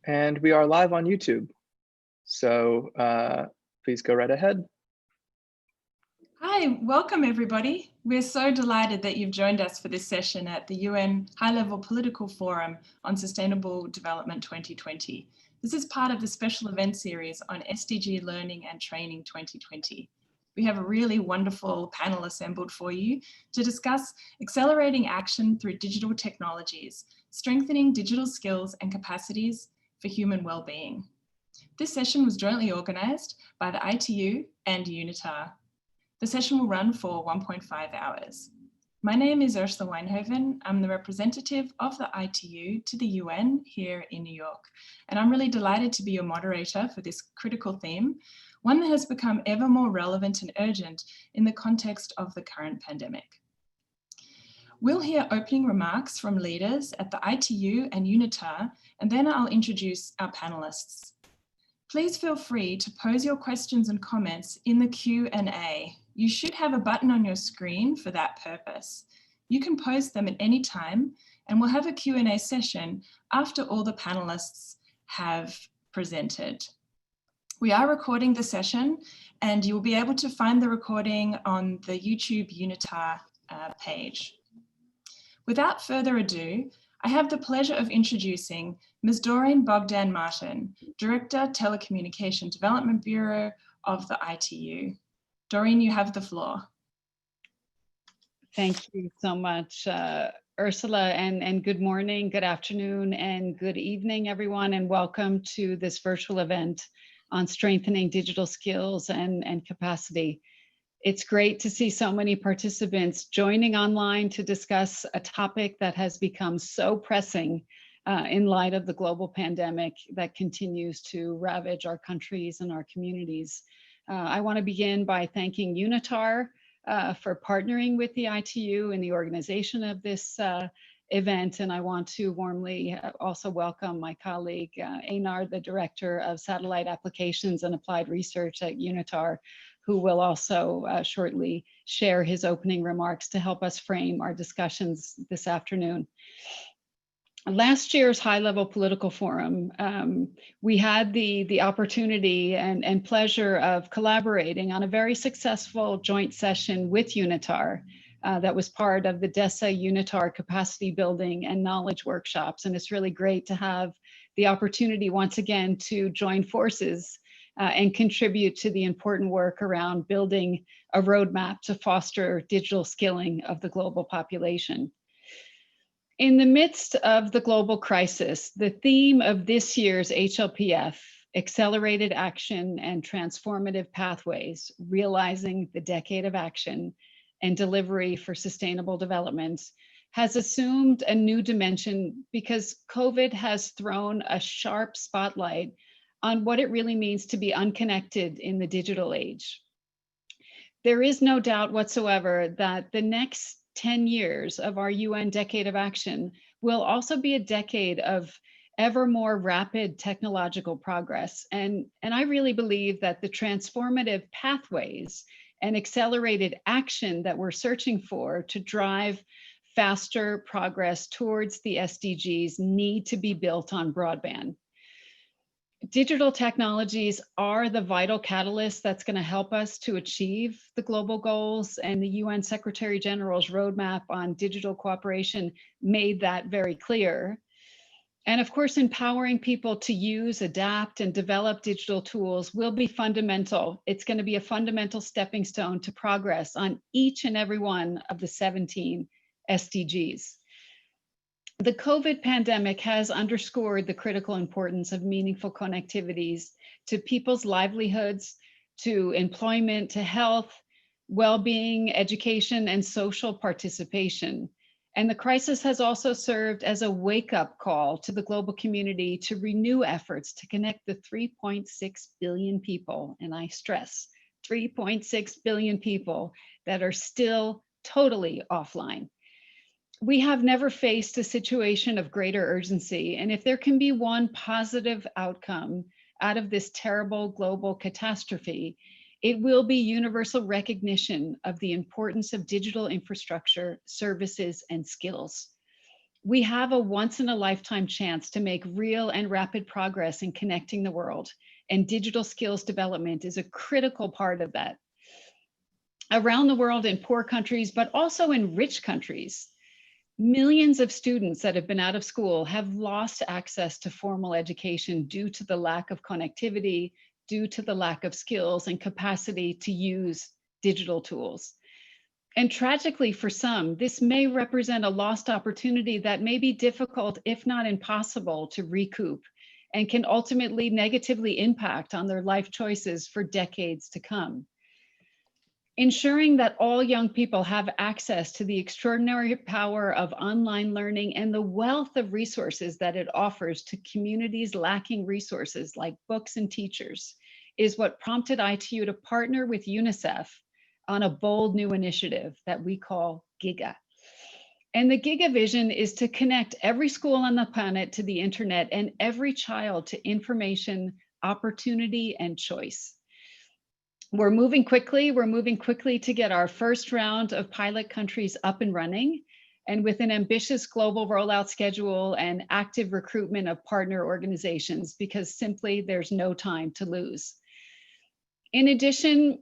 And we are live on YouTube. So please go right ahead. Hi, welcome everybody. We're so delighted that you've joined us for this session at the UN High-Level Political Forum on Sustainable Development 2020. This is part of the special event series on SDG Learning and Training 2020. We have a really wonderful panel assembled for you to discuss accelerating action through digital technologies, strengthening digital skills and capacities for human well-being. This session was jointly organised by the ITU and UNITAR. The session will run for 1.5 hours. My name is Ursula Weinhoven. I'm the representative of the ITU to the UN here in New York. And I'm really delighted to be your moderator for this critical theme, one that has become ever more relevant and urgent in the context of the current pandemic. We'll hear opening remarks from leaders at the ITU and UNITAR, and then I'll introduce our panelists. Please feel free to pose your questions and comments in the Q&A. You should have a button on your screen for that purpose. You can post them at any time, and we'll have a Q&A session after all the panelists have presented. We are recording the session, and you'll be able to find the recording on the YouTube UNITAR page. Without further ado, I have the pleasure of introducing Ms. Doreen Bogdan-Martin, Director, Telecommunication Development Bureau of the ITU. Doreen, you have the floor. Thank you so much, Ursula, and good morning, good afternoon, and good evening, everyone, and welcome to this virtual event on strengthening digital skills and capacity. It's great to see so many participants joining online to discuss a topic that has become so pressing in light of the global pandemic that continues to ravage our countries and our communities. I want to begin by thanking UNITAR for partnering with the ITU in the organization of this event. And I want to warmly also welcome my colleague, Einar, the Director of Satellite Applications and Applied Research at UNITAR, who will also shortly share his opening remarks to help us frame our discussions this afternoon. Last year's high-level political forum, we had the opportunity and pleasure of collaborating on a very successful joint session with UNITAR that was part of the DESA UNITAR capacity building and knowledge workshops. And it's really great to have the opportunity once again to join forces and contribute to the important work around building a roadmap to foster digital skilling of the global population. In the midst of the global crisis, the theme of this year's HLPF, Accelerated Action and Transformative Pathways, Realizing the Decade of Action and Delivery for Sustainable Development, has assumed a new dimension because COVID has thrown a sharp spotlight on what it really means to be unconnected in the digital age. There is no doubt whatsoever that the next 10 years of our UN Decade of Action will also be a decade of ever more rapid technological progress. And I really believe that the transformative pathways and accelerated action that we're searching for to drive faster progress towards the SDGs need to be built on broadband. Digital technologies are the vital catalyst that's going to help us to achieve the global goals, and the UN Secretary General's roadmap on digital cooperation made that very clear. And of course, empowering people to use, adapt, and develop digital tools will be fundamental. It's going to be a fundamental stepping stone to progress on each and every one of the 17 SDGs. The COVID pandemic has underscored the critical importance of meaningful connectivities to people's livelihoods, to employment, to health, well-being, education, and social participation. And the crisis has also served as a wake-up call to the global community to renew efforts to connect the 3.6 billion people, and I stress 3.6 billion people that are still totally offline. We have never faced a situation of greater urgency, and if there can be one positive outcome out of this terrible global catastrophe, it will be universal recognition of the importance of digital infrastructure, services, and skills. We have a once-in-a-lifetime chance to make real and rapid progress in connecting the world, and digital skills development is a critical part of that. Around the world in poor countries, but also in rich countries, millions of students that have been out of school have lost access to formal education due to the lack of connectivity, due to the lack of skills and capacity to use digital tools. And tragically for some, this may represent a lost opportunity that may be difficult, if not impossible, to recoup, and can ultimately negatively impact on their life choices for decades to come. Ensuring that all young people have access to the extraordinary power of online learning and the wealth of resources that it offers to communities lacking resources like books and teachers is what prompted ITU to partner with UNICEF on a bold new initiative that we call GIGA. And the GIGA vision is to connect every school on the planet to the internet and every child to information, opportunity, and choice. We're moving quickly to get our first round of pilot countries up and running, and with an ambitious global rollout schedule and active recruitment of partner organizations, because simply there's no time to lose. In addition,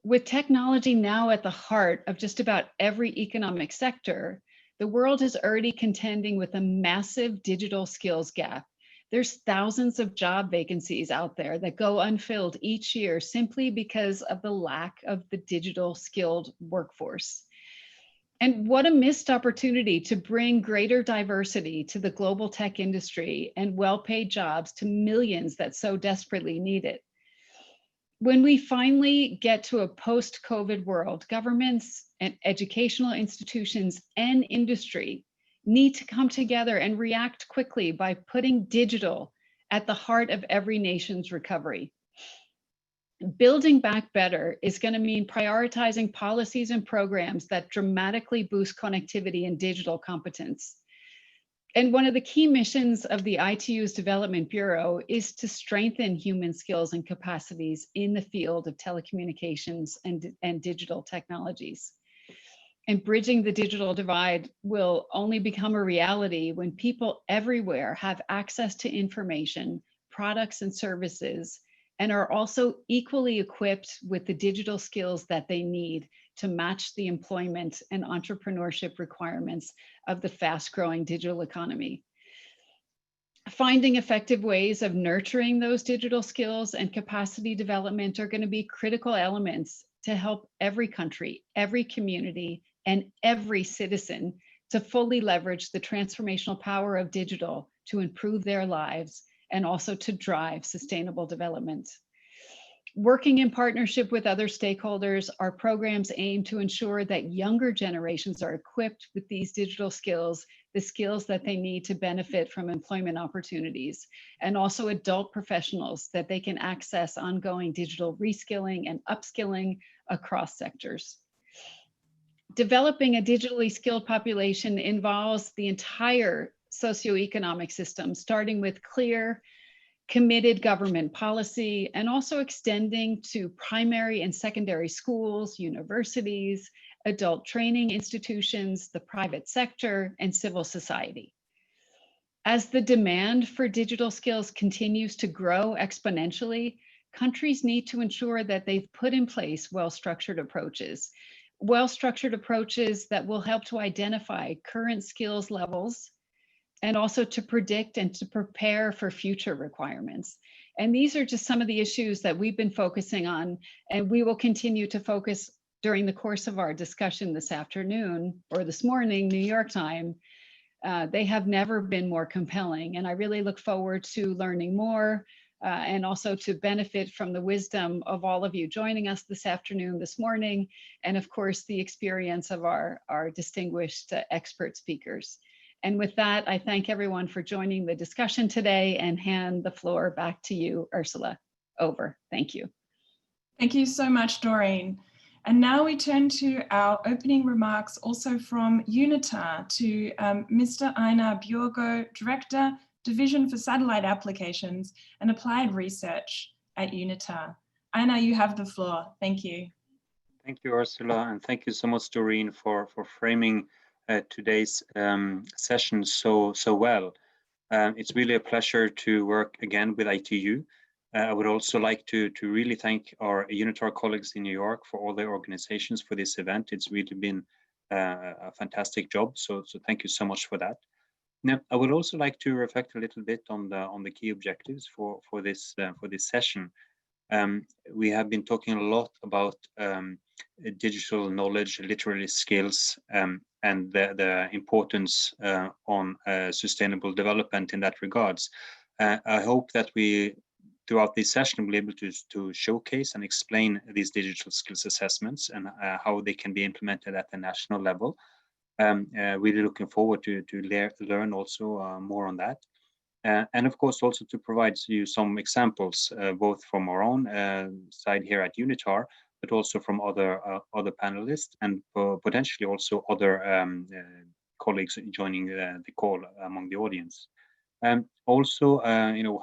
with technology now at the heart of just about every economic sector, the world is already contending with a massive digital skills gap. There's thousands of job vacancies out there that go unfilled each year simply because of the lack of the digital skilled workforce. And what a missed opportunity to bring greater diversity to the global tech industry and well-paid jobs to millions that so desperately need it. When we finally get to a post-COVID world, governments and educational institutions and industry need to come together and react quickly by putting digital at the heart of every nation's recovery. Building back better is going to mean prioritizing policies and programs that dramatically boost connectivity and digital competence. And one of the key missions of the ITU's Development Bureau is to strengthen human skills and capacities in the field of telecommunications and digital technologies. And bridging the digital divide will only become a reality when people everywhere have access to information, products, and services, and are also equally equipped with the digital skills that they need to match the employment and entrepreneurship requirements of the fast-growing digital economy. Finding effective ways of nurturing those digital skills and capacity development are going to be critical elements to help every country, every community, and every citizen to fully leverage the transformational power of digital to improve their lives and also to drive sustainable development. Working in partnership with other stakeholders, our programs aim to ensure that younger generations are equipped with these digital skills, the skills that they need to benefit from employment opportunities, and also adult professionals that they can access ongoing digital reskilling and upskilling across sectors. Developing a digitally skilled population involves the entire socioeconomic system, starting with clear, committed government policy, and also extending to primary and secondary schools, universities, adult training institutions, the private sector, and civil society. As the demand for digital skills continues to grow exponentially, countries need to ensure that they've put in place well-structured approaches that will help to identify current skills levels and also to predict and to prepare for future requirements. And these are just some of the issues that we've been focusing on, and we will continue to focus during the course of our discussion this afternoon or this morning, New York time. They have never been more compelling, and I really look forward to learning more and also to benefit from the wisdom of all of you joining us this afternoon, this morning, and of course, the experience of our distinguished expert speakers. And with that, I thank everyone for joining the discussion today and hand the floor back to you, Ursula. Over. Thank you. Thank you so much, Doreen. And now we turn to our opening remarks also from UNITAR to Mr. Einar Bjorgo, Director, Division for Satellite Applications and Applied Research at UNITAR. Einar, you have the floor. Thank you. Thank you, Ursula, and thank you so much, Doreen, for framing today's session so well. It's really a pleasure to work again with ITU. I would also like to really thank our UNITAR colleagues in New York for all their organizations for this event. It's really been a fantastic job. So thank you so much for that. Now, I would also like to reflect a little bit on the key objectives for this session. We have been talking a lot about digital knowledge, literary skills, and the importance on sustainable development in that regards. I hope that we, throughout this session, will be able to showcase and explain these digital skills assessments and how they can be implemented at the national level. Really looking forward to learn also more on that. And of course, also to provide you some examples, both from our own side here at UNITAR, but also from other panelists and potentially also other colleagues joining the call among the audience. Also,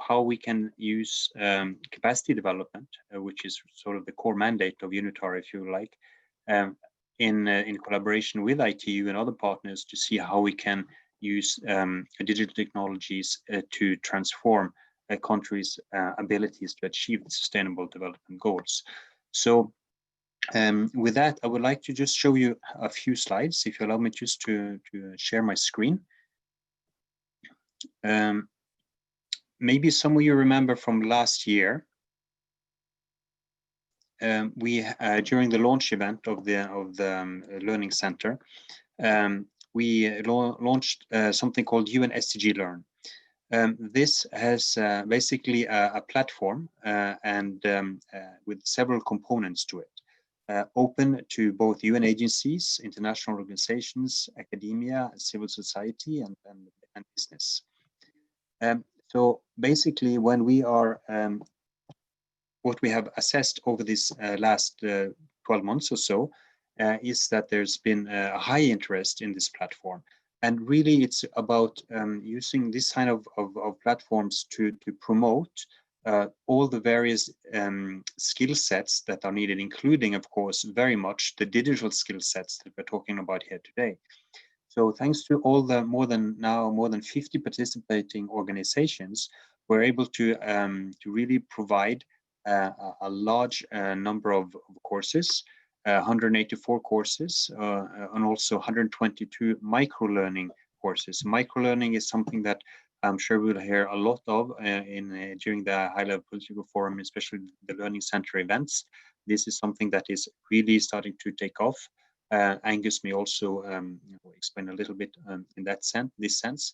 how we can use capacity development, which is sort of the core mandate of UNITAR, if you like, in collaboration with ITU and other partners to see how we can use digital technologies to transform a country's abilities to achieve the sustainable development goals. So with that, I would like to just show you a few slides, if you allow me just to share my screen. Maybe some of you remember from last year, we during the launch event of the Learning Center, we launched something called UN SDG Learn. This has basically a platform and with several components to it, open to both UN agencies, international organizations, academia, civil society, and business. So basically, when we are what we have assessed over this last 12 months or so, is that there's been a high interest in this platform. And really, it's about using this kind of platforms to promote all the various skill sets that are needed, including, of course, very much the digital skill sets that we're talking about here today. So thanks to all the more than 50 participating organizations, we're able to really provide a large number of courses, 184 courses, and also 122 micro-learning courses. Micro-learning is something that I'm sure we'll hear a lot of during the high-level political forum, especially the Learning Center events. This is something that is really starting to take off. Angus may also explain a little bit in that sense.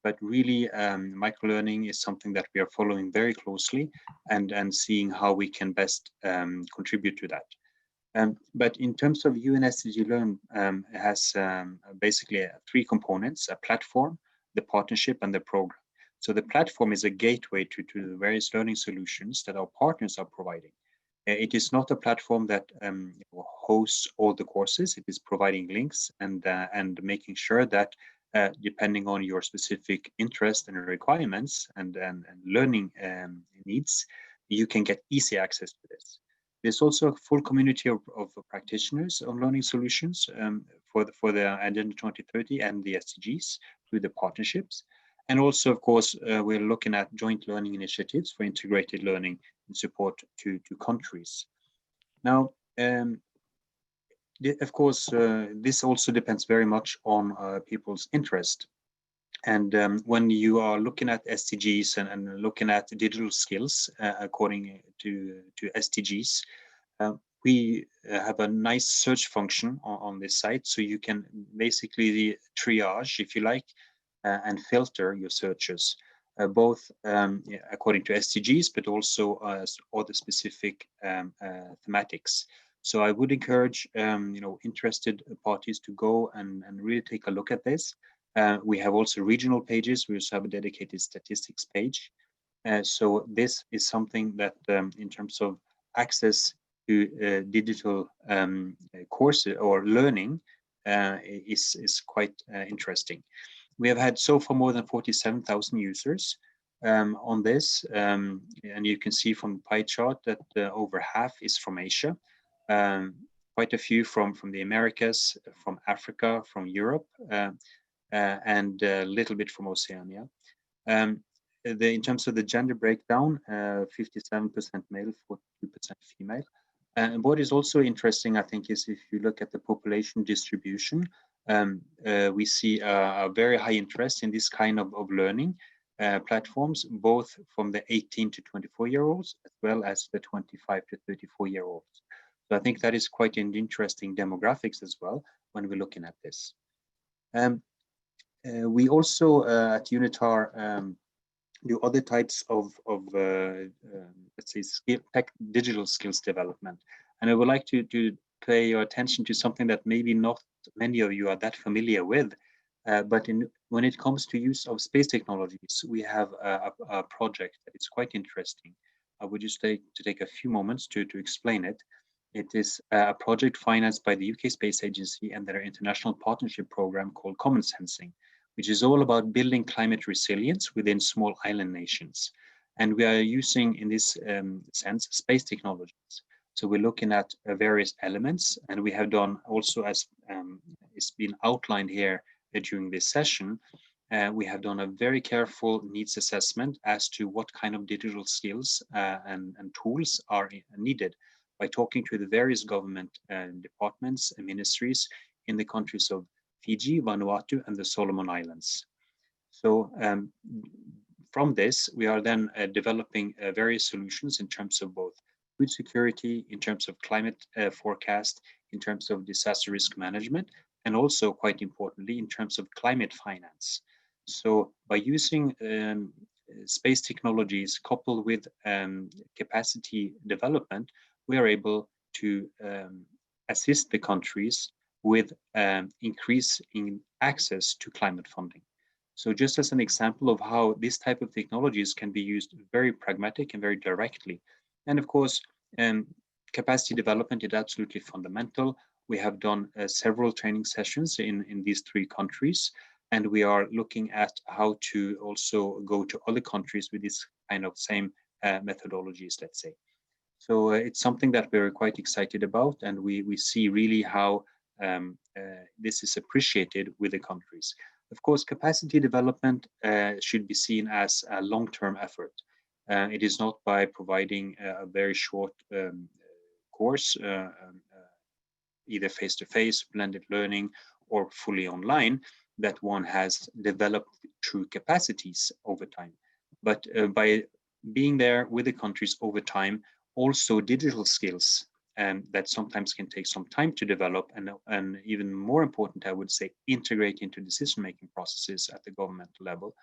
But really, micro-learning is something that we are following very closely and seeing how we can best contribute to that. But in terms of UN SDG Learn, it has basically three components: a platform, the partnership, and the program. So the platform is a gateway to the various learning solutions that our partners are providing. It is not a platform that hosts all the courses. It is providing links and making sure that depending on your specific interest and requirements and learning needs, you can get easy access to this. There's also a full community of practitioners of learning solutions for the Agenda 2030 and the SDGs through the partnerships. And also, of course, we're looking at joint learning initiatives for integrated learning and support to countries. Now, of course, this also depends very much on people's interest. And when you are looking at SDGs and looking at digital skills according to SDGs, we have a nice search function on this site. So you can basically triage, if you like, and filter your searches, both according to SDGs, but also other specific thematics. So I would encourage interested parties to go and really take a look at this. We have also regional pages. We also have a dedicated statistics page. So this is something that in terms of access to digital courses or learning is quite interesting. We have had so far more than 47,000 users on this. And you can see from the pie chart that over half is from Asia. quite a few from the Americas, from Africa, from Europe, and a little bit from Oceania. In terms of the gender breakdown, 57% male, 42% female. And what is also interesting, I think, is if you look at the population distribution, we see a very high interest in this kind of learning platforms, both from the 18 to 24-year-olds, as well as the 25 to 34-year-olds. So I think that is quite an interesting demographics as well when we're looking at this. We also at UNITAR do other types of let's say digital skills development, and I would like to pay your attention to something that maybe not many of you are that familiar with, but when it comes to use of space technologies, we have a project that is quite interesting. I would just like to take a few moments to explain it. It is a project financed by the UK Space Agency and their international partnership program called Common Sensing, which is all about building climate resilience within small island nations. And we are using, in this sense, space technologies. So we're looking at various elements, and we have done also, as it's been outlined here during this session, we have done a very careful needs assessment as to what kind of digital skills and tools are needed by talking to the various government departments and ministries in the countries of Fiji, Vanuatu, and the Solomon Islands. So from this, we are then developing various solutions in terms of both food security, in terms of climate forecast, in terms of disaster risk management, and also, quite importantly, in terms of climate finance. So by using space technologies coupled with capacity development, we are able to assist the countries with increase in access to climate funding. So just as an example of how this type of technologies can be used very pragmatic and very directly. And of course, capacity development is absolutely fundamental. We have done several training sessions in these 3 countries, and we are looking at how to also go to other countries with this kind of same methodologies, let's say. So it's something that we're quite excited about, and we see really how this is appreciated with the countries. Of course, capacity development should be seen as a long-term effort. It is not by providing a very short course, either face-to-face, blended learning, or fully online, that one has developed true capacities over time. But by being there with the countries over time, also digital skills that sometimes can take some time to develop, and even more important, I would say, integrate into decision-making processes at the governmental level,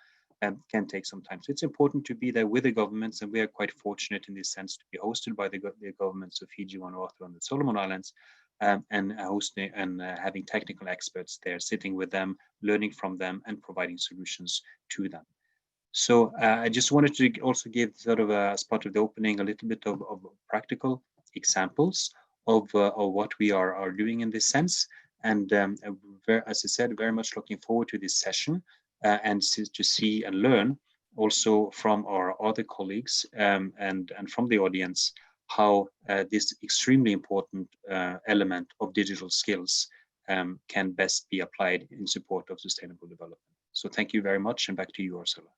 can take some time. So it's important to be there with the governments, and we are quite fortunate in this sense to be hosted by the governments of Fiji, Vanuatu, and the Solomon Islands, and hosting and having technical experts there, sitting with them, learning from them, and providing solutions to them. So I just wanted to also give sort of, as part of the opening, a little bit of practical examples of what we are doing in this sense. And as I said, very much looking forward to this session and to see and learn also from our other colleagues and from the audience how this extremely important element of digital skills can best be applied in support of sustainable development. So thank you very much, and back to you, Ursula.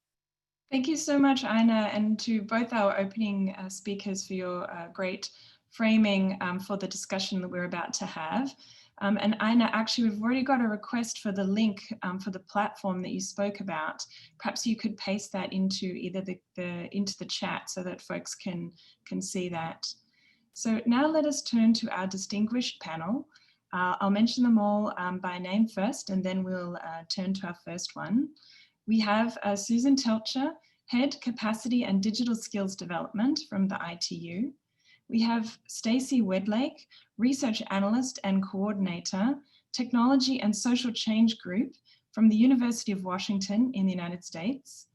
Thank you so much, Einar, and to both our opening speakers for your great framing for the discussion that we're about to have. And Einar, actually, we've already got a request for the link for the platform that you spoke about. Perhaps you could paste that into either into the chat so that folks can see that. So now let us turn to our distinguished panel. I'll mention them all by name first, and then we'll turn to our first one. We have Susan Telcher, Head Capacity and Digital Skills Development from the ITU. We have Stacey Wedlake, Research Analyst and Coordinator, Technology and Social Change Group from the University of Washington in the United States.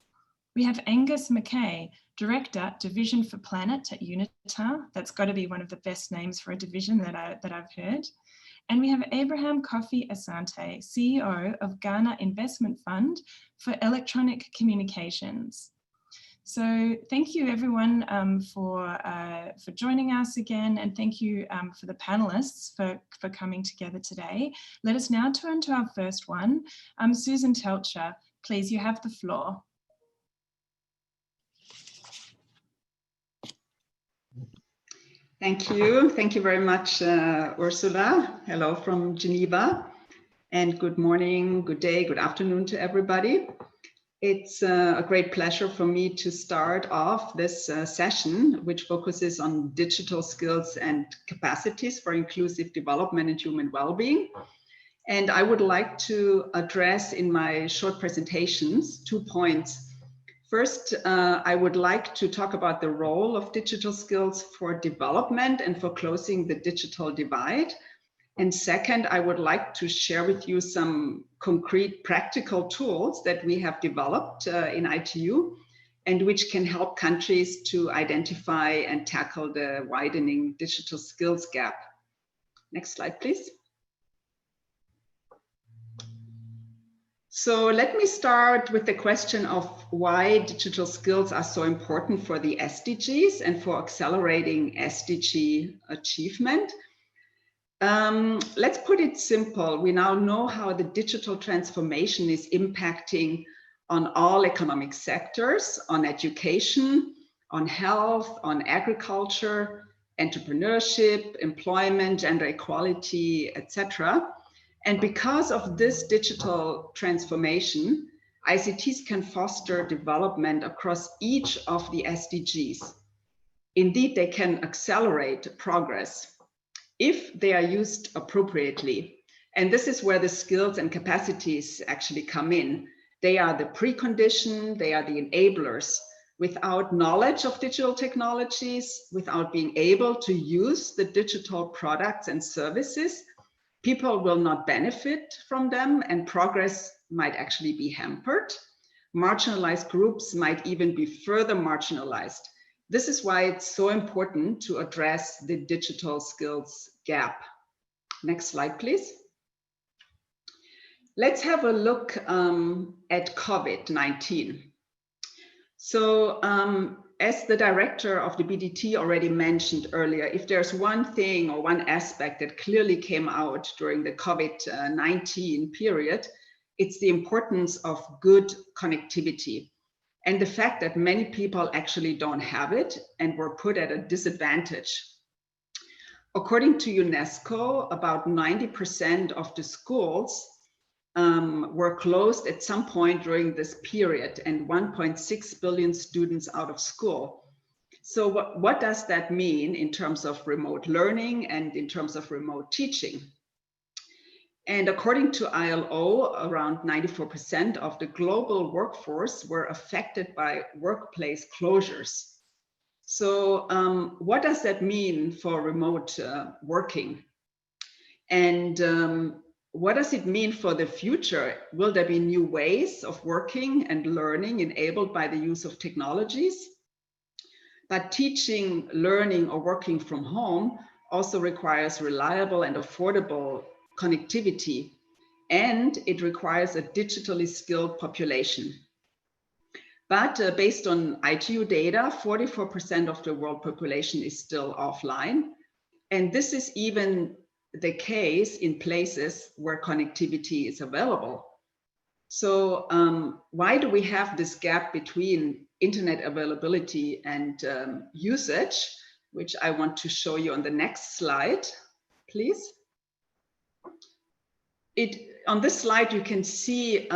We have Angus McKay, Director, Division for Planet at UNITAR. That's got to be one of the best names for a division that I've heard. And we have Abraham Kofi Asante, CEO of Ghana Investment Fund for Electronic Communications. So thank you everyone for joining us again, and thank you for the panelists for coming together today. Let us now turn to our first one. Susan Telcher, please, you have the floor. Thank you. Thank you very much, Ursula. Hello from Geneva, and good morning, good day, good afternoon to everybody. It's a great pleasure for me to start off this session, which focuses on digital skills and capacities for inclusive development and human well-being. And I would like to address in my short presentations 2 points. First, I would like to talk about the role of digital skills for development and for closing the digital divide. And second, I would like to share with you some concrete practical tools that we have developed in ITU and which can help countries to identify and tackle the widening digital skills gap. Next slide, please. So let me start with the question of why digital skills are so important for the SDGs and for accelerating SDG achievement. Let's put it simple. We now know how the digital transformation is impacting on all economic sectors, on education, on health, on agriculture, entrepreneurship, employment, gender equality, etc. And because of this digital transformation, ICTs can foster development across each of the SDGs. Indeed, they can accelerate progress if they are used appropriately. And this is where the skills and capacities actually come in. They are the precondition, they are the enablers. Without knowledge of digital technologies, without being able to use the digital products and services, people will not benefit from them and progress might actually be hampered. Marginalized groups might even be further marginalized. This is why it's so important to address the digital skills gap. Next slide, please. Let's have a look at COVID-19. So as the director of the BDT already mentioned earlier, if there's one thing or one aspect that clearly came out during the COVID-19 period, it's the importance of good connectivity. And the fact that many people actually don't have it and were put at a disadvantage. According to UNESCO, about 90% of the schools were closed at some point during this period and 1.6 billion students out of school. So what does that mean in terms of remote learning and in terms of remote teaching? And according to ILO, around 94% of the global workforce were affected by workplace closures. So what does that mean for remote working? And what does it mean for the future? Will there be new ways of working and learning enabled by the use of technologies? But teaching, learning, or working from home also requires reliable and affordable connectivity, and it requires a digitally skilled population. But based on ITU data, 44% of the world population is still offline. And this is even the case in places where connectivity is available. So why do we have this gap between internet availability and usage, which I want to show you on the next slide, please? On this slide, you can see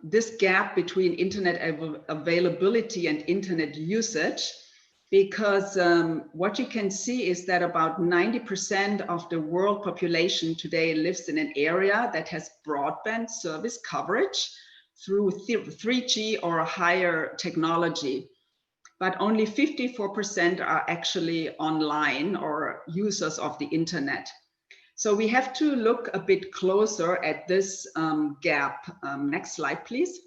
this gap between internet availability and internet usage, because what you can see is that about 90% of the world population today lives in an area that has broadband service coverage through 3G or higher technology. But only 54% are actually online or users of the internet. So we have to look a bit closer at this gap. Next slide, please.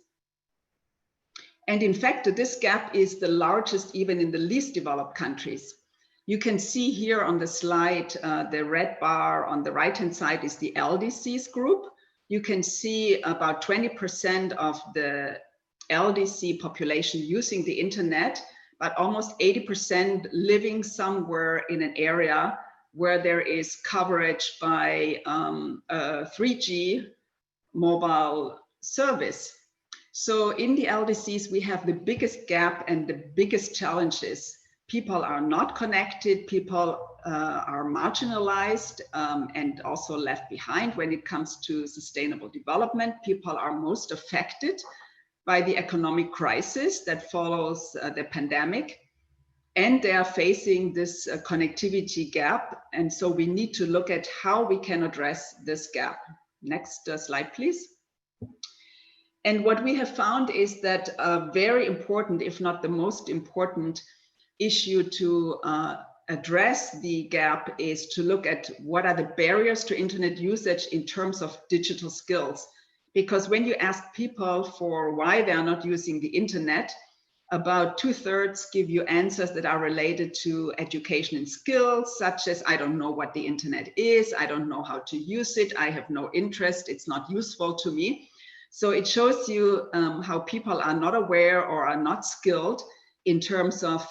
And in fact, this gap is the largest even in the least developed countries. You can see here on the slide, the red bar on the right-hand side is the LDCs group. You can see about 20% of the LDC population using the internet, but almost 80% living somewhere in an area where there is coverage by 3G mobile service. So in the LDCs, we have the biggest gap and the biggest challenges. People are not connected, people are marginalized and also left behind when it comes to sustainable development. People are most affected by the economic crisis that follows the pandemic, and they are facing this connectivity gap. And so we need to look at how we can address this gap. Next slide, please. And what we have found is that a very important, if not the most important issue to address the gap is to look at what are the barriers to internet usage in terms of digital skills. Because when you ask people for why they are not using the internet, about 2/3 give you answers that are related to education and skills, such as, I don't know what the internet is, I don't know how to use it, I have no interest, it's not useful to me. So it shows you how people are not aware or are not skilled in terms of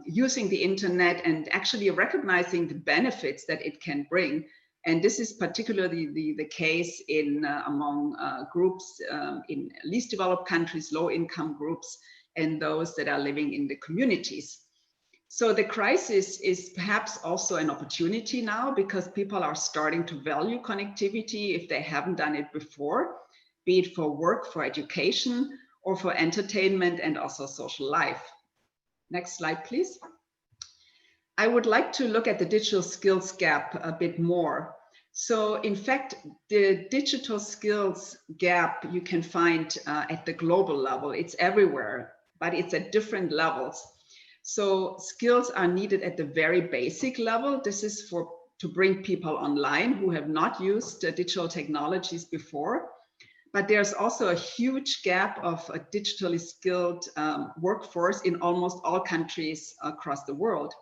using the internet and actually recognizing the benefits that it can bring. And this is particularly the case in among groups in least developed countries, low income groups, and those that are living in the communities. So the crisis is perhaps also an opportunity now, because people are starting to value connectivity if they haven't done it before, be it for work, for education, or for entertainment and also social life. Next slide, please. I would like to look at the digital skills gap a bit more. So in fact, the digital skills gap you can find at the global level. It's everywhere, but it's at different levels. So skills are needed at the very basic level. This is to bring people online who have not used digital technologies before. But there's also a huge gap of a digitally skilled workforce in almost all countries across the world.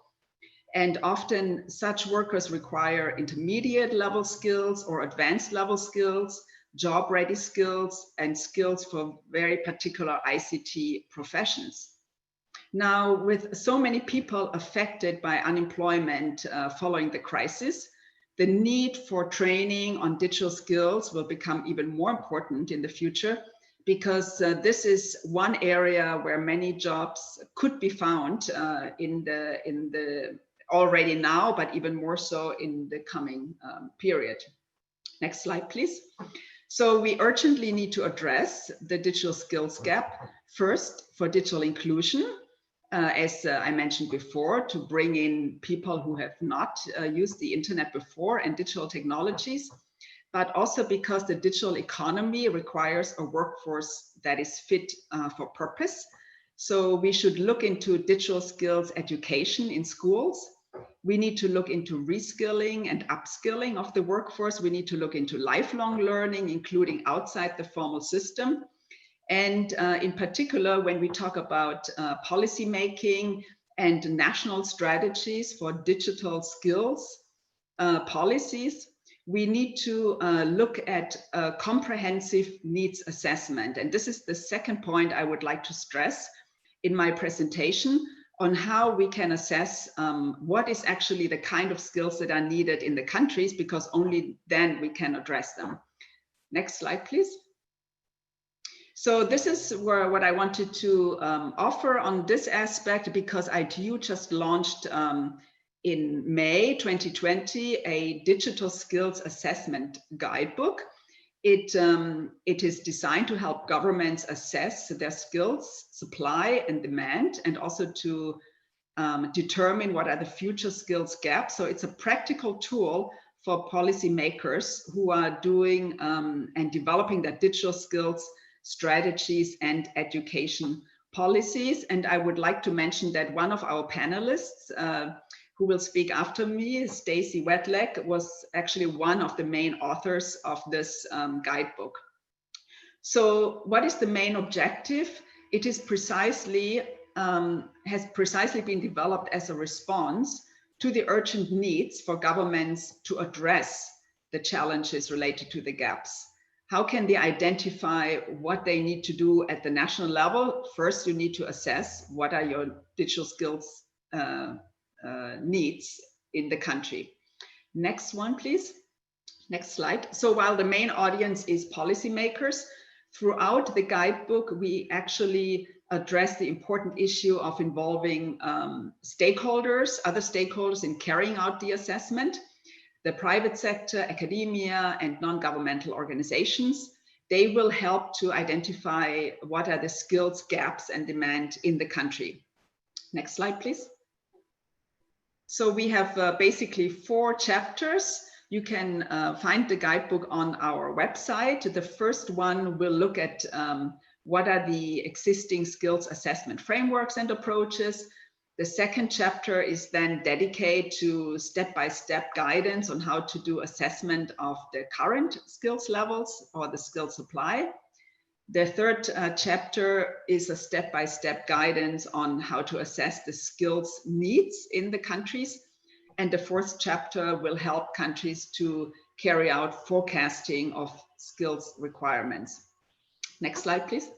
And often such workers require intermediate level skills or advanced level skills, job ready skills, and skills for very particular ICT professions. Now, with so many people affected by unemployment following the crisis, the need for training on digital skills will become even more important in the future, because this is one area where many jobs could be found in the already now, but even more so in the coming period. Next slide, please. So we urgently need to address the digital skills gap, first for digital inclusion, as I mentioned before, to bring in people who have not used the internet before and digital technologies, but also because the digital economy requires a workforce that is fit for purpose. So we should look into digital skills education in schools. We need to look into reskilling and upskilling of the workforce. We need to look into lifelong learning, including outside the formal system. And in particular, when we talk about policy making and national strategies for digital skills policies, we need to look at a comprehensive needs assessment. And this is the second point I would like to stress in my presentation, on how we can assess what is actually the kind of skills that are needed in the countries, because only then we can address them. Next slide, please. So this is what I wanted to offer on this aspect, because ITU just launched in May 2020 a digital skills assessment guidebook. It is designed to help governments assess their skills, supply and demand, and also to determine what are the future skills gaps. So it's a practical tool for policymakers who are doing and developing their digital skills strategies and education policies. And I would like to mention that one of our panelists who will speak after me, Stacey Wedleck, was actually one of the main authors of this guidebook. So what is the main objective? It is precisely, has precisely been developed as a response to the urgent needs for governments to address the challenges related to the gaps. How can they identify what they need to do at the national level? First, you need to assess what are your digital skills needs in the country. Next one, please. Next slide. So while the main audience is policymakers, throughout the guidebook, we actually address the important issue of involving stakeholders, other stakeholders in carrying out the assessment. The private sector, academia, and non-governmental organizations, they will help to identify what are the skills gaps and demand in the country. Next slide, please. So we have basically 4 chapters. You can find the guidebook on our website. The first one will look at what are the existing skills assessment frameworks and approaches. The second chapter is then dedicated to step-by-step guidance on how to do assessment of the current skills levels or the skill supply. The third chapter is a step-by-step guidance on how to assess the skills needs in the countries. And the fourth chapter will help countries to carry out forecasting of skills requirements. Next slide, please.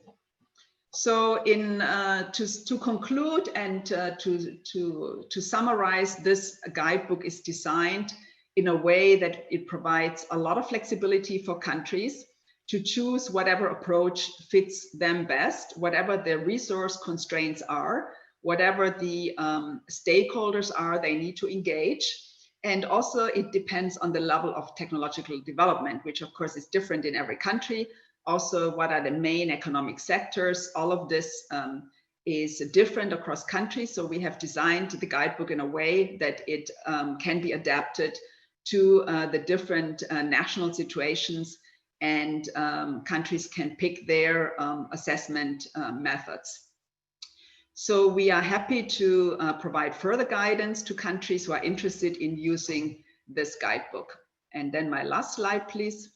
So to conclude and to summarize, this guidebook is designed in a way that it provides a lot of flexibility for countries to choose whatever approach fits them best, whatever their resource constraints are, whatever the stakeholders are they need to engage. And also it depends on the level of technological development, which of course is different in every country. Also, what are the main economic sectors? All of this is different across countries. So we have designed the guidebook in a way that it can be adapted to the different national situations, and countries can pick their assessment methods. So we are happy to provide further guidance to countries who are interested in using this guidebook. And then my last slide, please.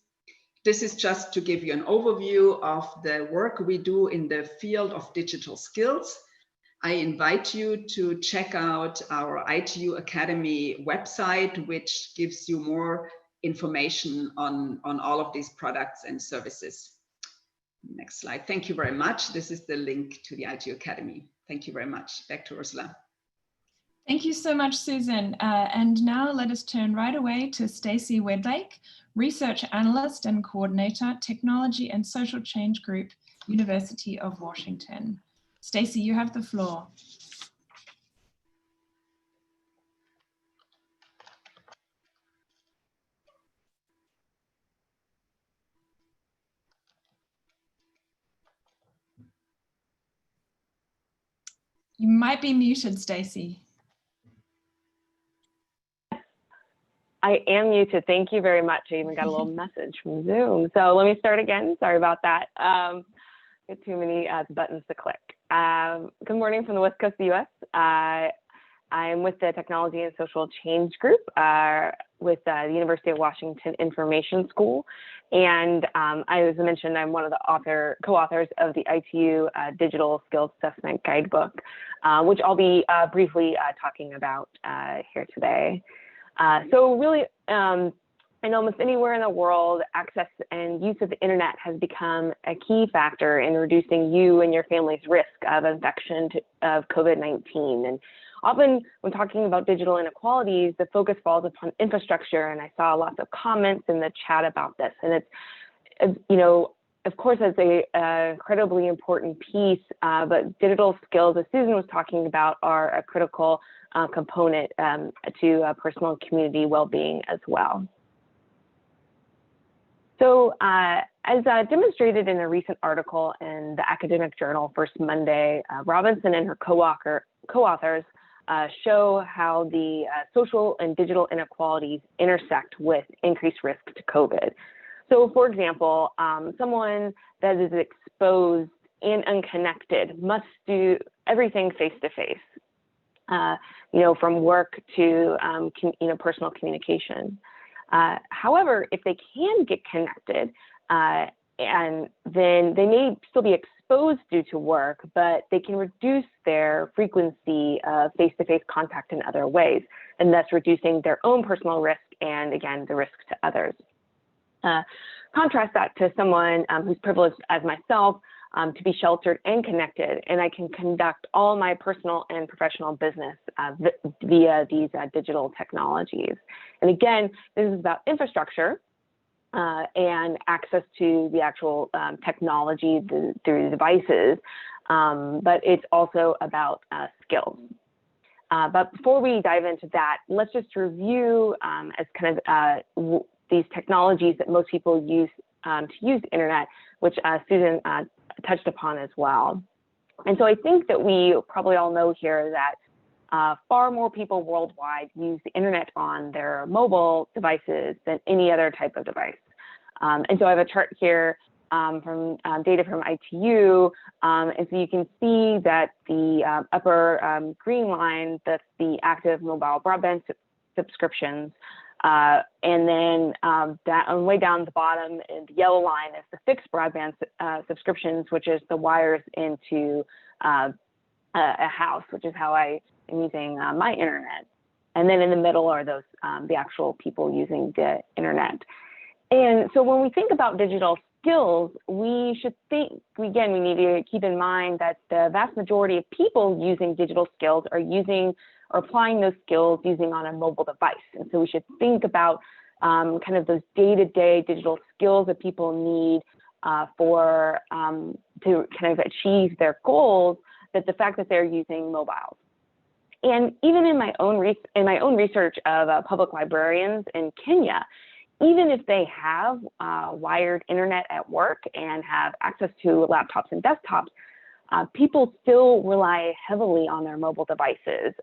This is just to give you an overview of the work we do in the field of digital skills. I invite you to check out our ITU Academy website, which gives you more information on all of these products and services. Next slide. Thank you very much. This is the link to the ITU Academy. Thank you very much. Back to Ursula. Thank you so much, Susan. And now let us turn right away to Stacey Wedlake, Research Analyst and Coordinator, Technology and Social Change Group, University of Washington. Stacey, you have the floor. You might be muted, Stacey. I am muted. Thank you very much. I even got a little message from Zoom. So let me start again. Sorry about that. Got too many buttons to click. Good morning from the West Coast of the US. I'm with the Technology and Social Change Group with the University of Washington Information School. And as I mentioned, I'm one of the co-authors of the ITU Digital Skills Assessment Guidebook, which I'll be briefly talking about here today. So really, in almost anywhere in the world, access and use of the internet has become a key factor in reducing you and your family's risk of infection of COVID-19. And often when talking about digital inequalities, the focus falls upon infrastructure. And I saw lots of comments in the chat about this. And it's, you know, of course, it's a incredibly important piece, but digital skills, as Susan was talking about, are a critical component to personal and community well-being as well. So as demonstrated in a recent article in the academic journal First Monday, Robinson and her co-authors show how the social and digital inequalities intersect with increased risk to COVID. So for example, someone that is exposed and unconnected must do everything face-to-face, you know, from work to, you know, personal communication. However, if they can get connected, and then they may still be exposed due to work, but they can reduce their frequency of face-to-face contact in other ways, and thus reducing their own personal risk and, again, the risk to others. Contrast that to someone who's privileged as myself, to be sheltered and connected, and I can conduct all my personal and professional business via these digital technologies. And again, this is about infrastructure and access to the actual technology through devices, but it's also about skills. But before we dive into that, let's just review as kind of these technologies that most people use to use the internet, which Susan touched upon as well. And so I think that we probably all know here that far more people worldwide use the internet on their mobile devices than any other type of device. And so I have a chart here from data from ITU, and so you can see that the upper green line, that's the active mobile broadband subscriptions, and then way down the bottom, in the yellow line is the fixed broadband subscriptions, which is the wires into a house, which is how I am using my internet. And then in the middle are those the actual people using the internet. And so when we think about digital skills, we should think, again, we need to keep in mind that the vast majority of people using digital skills are using or applying those skills using on a mobile device. And so we should think about kind of those day-to-day digital skills that people need to kind of achieve their goals, that the fact that they're using mobiles. And even in my own research of public librarians in Kenya, even if they have wired internet at work and have access to laptops and desktops, people still rely heavily on their mobile devices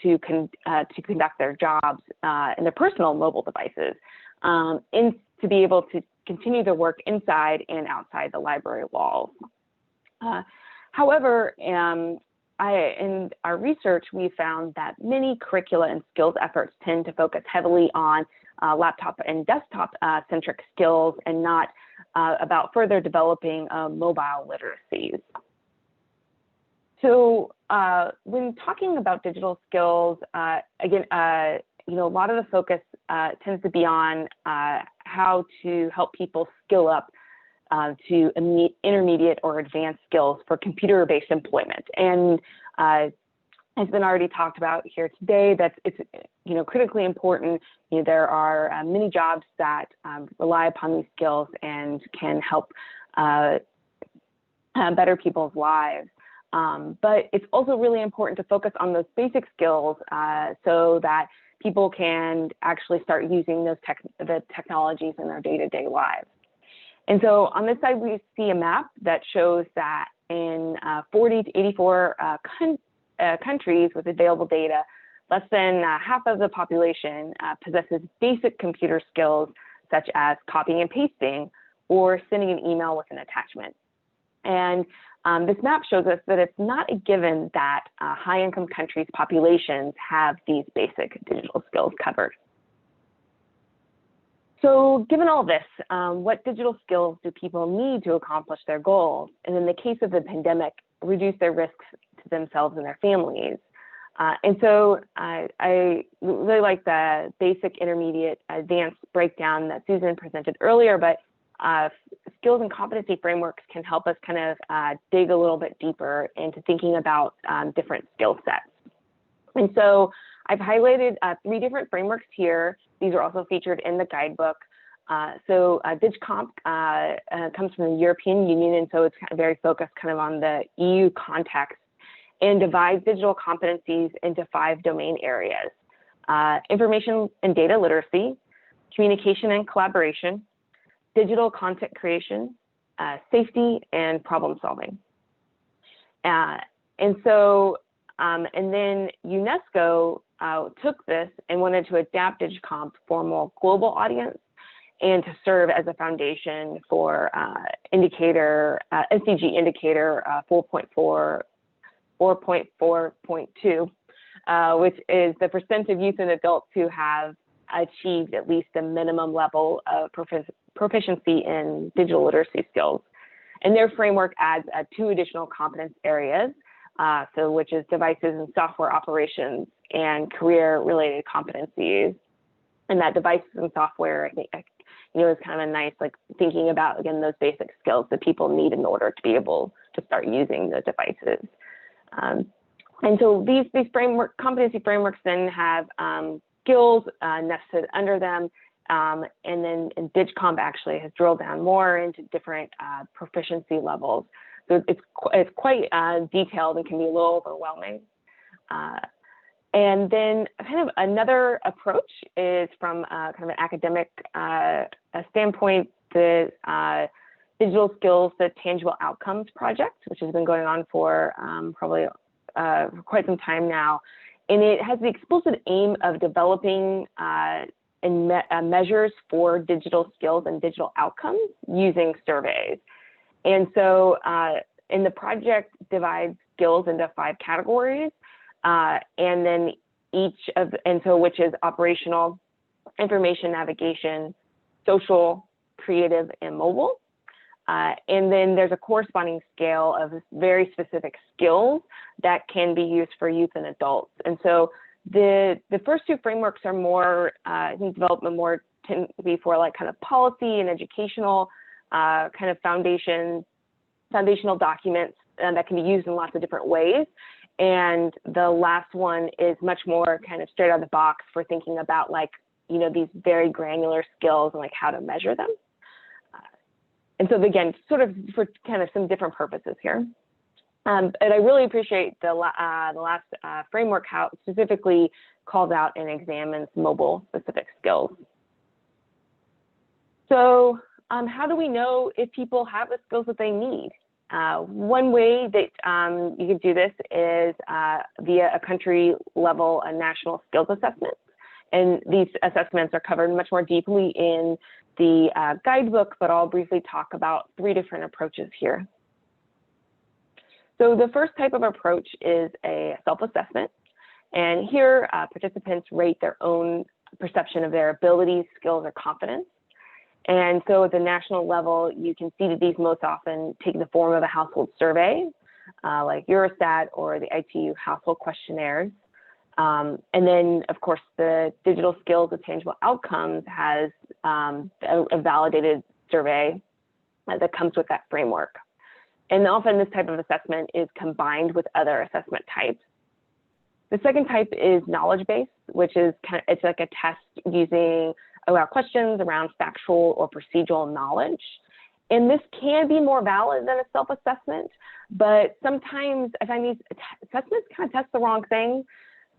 to conduct their jobs and their personal mobile devices, and to be able to continue their work inside and outside the library walls. However, in our research, we found that many curricula and skills efforts tend to focus heavily on laptop and desktop centric skills and not about further developing mobile literacies. So when talking about digital skills, again, a lot of the focus tends to be on how to help people skill up to intermediate or advanced skills for computer-based employment. And has been already talked about here today, that it's critically important. There are many jobs that rely upon these skills and can help better people's lives. But it's also really important to focus on those basic skills so that people can actually start using those the technologies in their day-to-day lives. And so on this side, we see a map that shows that in 40 to 84 countries with available data, less than half of the population possesses basic computer skills such as copying and pasting or sending an email with an attachment. And this map shows us that it's not a given that high-income countries' populations have these basic digital skills covered. So given all this, what digital skills do people need to accomplish their goals? And in the case of the pandemic, reduce their risks to themselves and their families. And so I really like the basic, intermediate, advanced breakdown that Susan presented earlier, but skills and competency frameworks can help us kind of dig a little bit deeper into thinking about different skill sets. And so I've highlighted 3 different frameworks here. These are also featured in the guidebook. So DigComp comes from the European Union, and so it's very focused kind of on the EU context, and divides digital competencies into 5 domain areas: information and data literacy, communication and collaboration, digital content creation, safety, and problem solving. And then UNESCO took this and wanted to adapt DigComp for a more global audience and to serve as a foundation for SDG indicator 4.2, which is the percent of youth and adults who have achieved at least a minimum level of proficiency in digital literacy skills. And their framework adds 2 additional competence areas, which is devices and software operations and career-related competencies. And that devices and software, I think, is kind of a nice, like, thinking about, again, those basic skills that people need in order to be able to start using those devices. And so these competency frameworks then have skills nested under them. And then DigComp actually has drilled down more into different proficiency levels. So it's quite detailed and can be a little overwhelming. And then kind of another approach is from kind of an academic standpoint, the Digital Skills to Tangible Outcomes project, which has been going on for probably quite some time now. And it has the explicit aim of developing measures for digital skills and digital outcomes using surveys. And so and the project divides skills into 5 categories. And then which is operational, information navigation, social, creative, and mobile. And then there's a corresponding scale of very specific skills that can be used for youth and adults. And so the first 2 frameworks are more, I think development more tend to be for like kind of policy and educational kind of foundational documents that can be used in lots of different ways. And the last one is much more kind of straight out of the box for thinking about, like, these very granular skills and like how to measure them. And so again, sort of for kind of some different purposes here. And I really appreciate the last framework, how it specifically calls out and examines mobile specific skills. So how do we know if people have the skills that they need? One way that you can do this is via a country level and national skills assessment. And these assessments are covered much more deeply in the guidebook, but I'll briefly talk about 3 different approaches here. So the first type of approach is a self-assessment. And here participants rate their own perception of their abilities, skills, or confidence. And so at the national level, you can see that these most often take the form of a household survey, like Eurostat or the ITU household questionnaires. And then, of course, the Digital Skills with Tangible Outcomes has a validated survey that comes with that framework. And often this type of assessment is combined with other assessment types. The second type is knowledge-based, which is it's like a test using questions around factual or procedural knowledge. And this can be more valid than a self-assessment, but sometimes I find these assessments kind of test the wrong thing.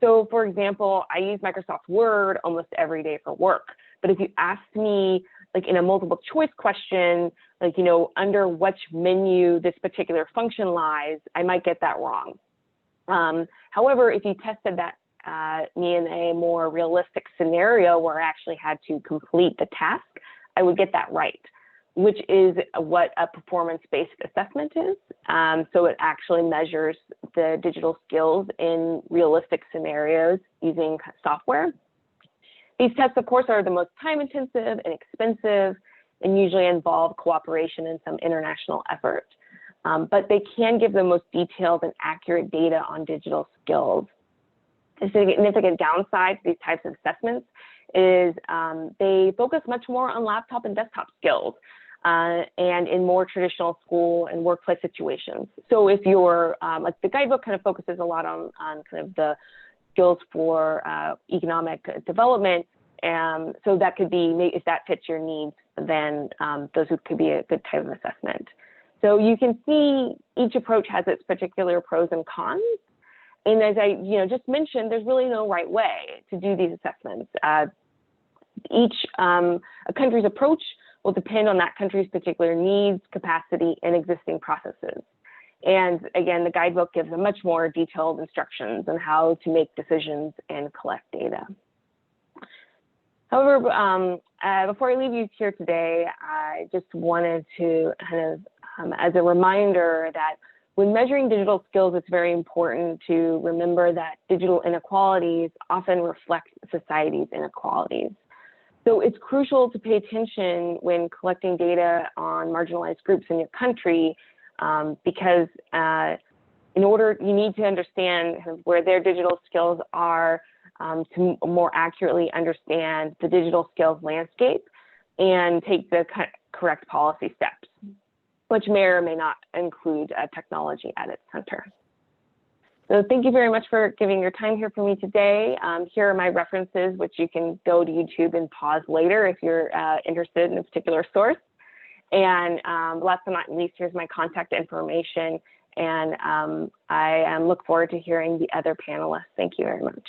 So for example, I use Microsoft Word almost every day for work. But if you ask me, like in a multiple choice question, like, under which menu this particular function lies, I might get that wrong. However, if you tested that me in a more realistic scenario where I actually had to complete the task, I would get that right, which is what a performance-based assessment is. So it actually measures the digital skills in realistic scenarios using software. These tests, of course, are the most time-intensive and expensive and usually involve cooperation and some international effort. But they can give the most detailed and accurate data on digital skills. A significant downside to these types of assessments is they focus much more on laptop and desktop skills and in more traditional school and workplace situations. So if you're, like the guidebook kind of focuses a lot on kind of the skills for economic development, so that could be, if that fits your needs, then those could be a good type of assessment. So you can see each approach has its particular pros and cons. And as I just mentioned, there's really no right way to do these assessments. A country's approach will depend on that country's particular needs, capacity, and existing processes. And again, the guidebook gives a much more detailed instructions on how to make decisions and collect data. However, before I leave you here today, I just wanted to kind of, as a reminder that when measuring digital skills, it's very important to remember that digital inequalities often reflect society's inequalities. So it's crucial to pay attention when collecting data on marginalized groups in your country, because you need to understand kind of where their digital skills are to more accurately understand the digital skills landscape. and take the correct policy steps, which may or may not include technology at its center. So thank you very much for giving your time here for me today. Here are my references, which you can go to YouTube and pause later if you're interested in a particular source. And last but not least, here's my contact information. And I look forward to hearing the other panelists. Thank you very much.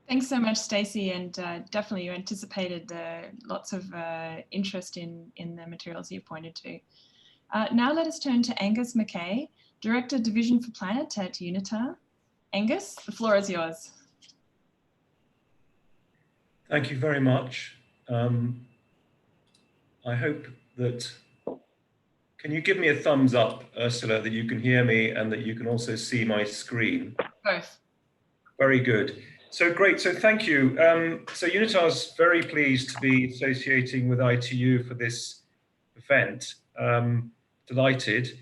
Thanks so much, Stacey, and definitely you anticipated lots of interest in the materials you pointed to. Now let us turn to Angus McKay, Director Division for Planet at UNITAR. Angus, the floor is yours. Thank you very much. I hope that, can you give me a thumbs up, Ursula, that you can hear me and that you can also see my screen? Both. Very good. So great, so thank you. So UNITAR is very pleased to be associating with ITU for this event. Delighted.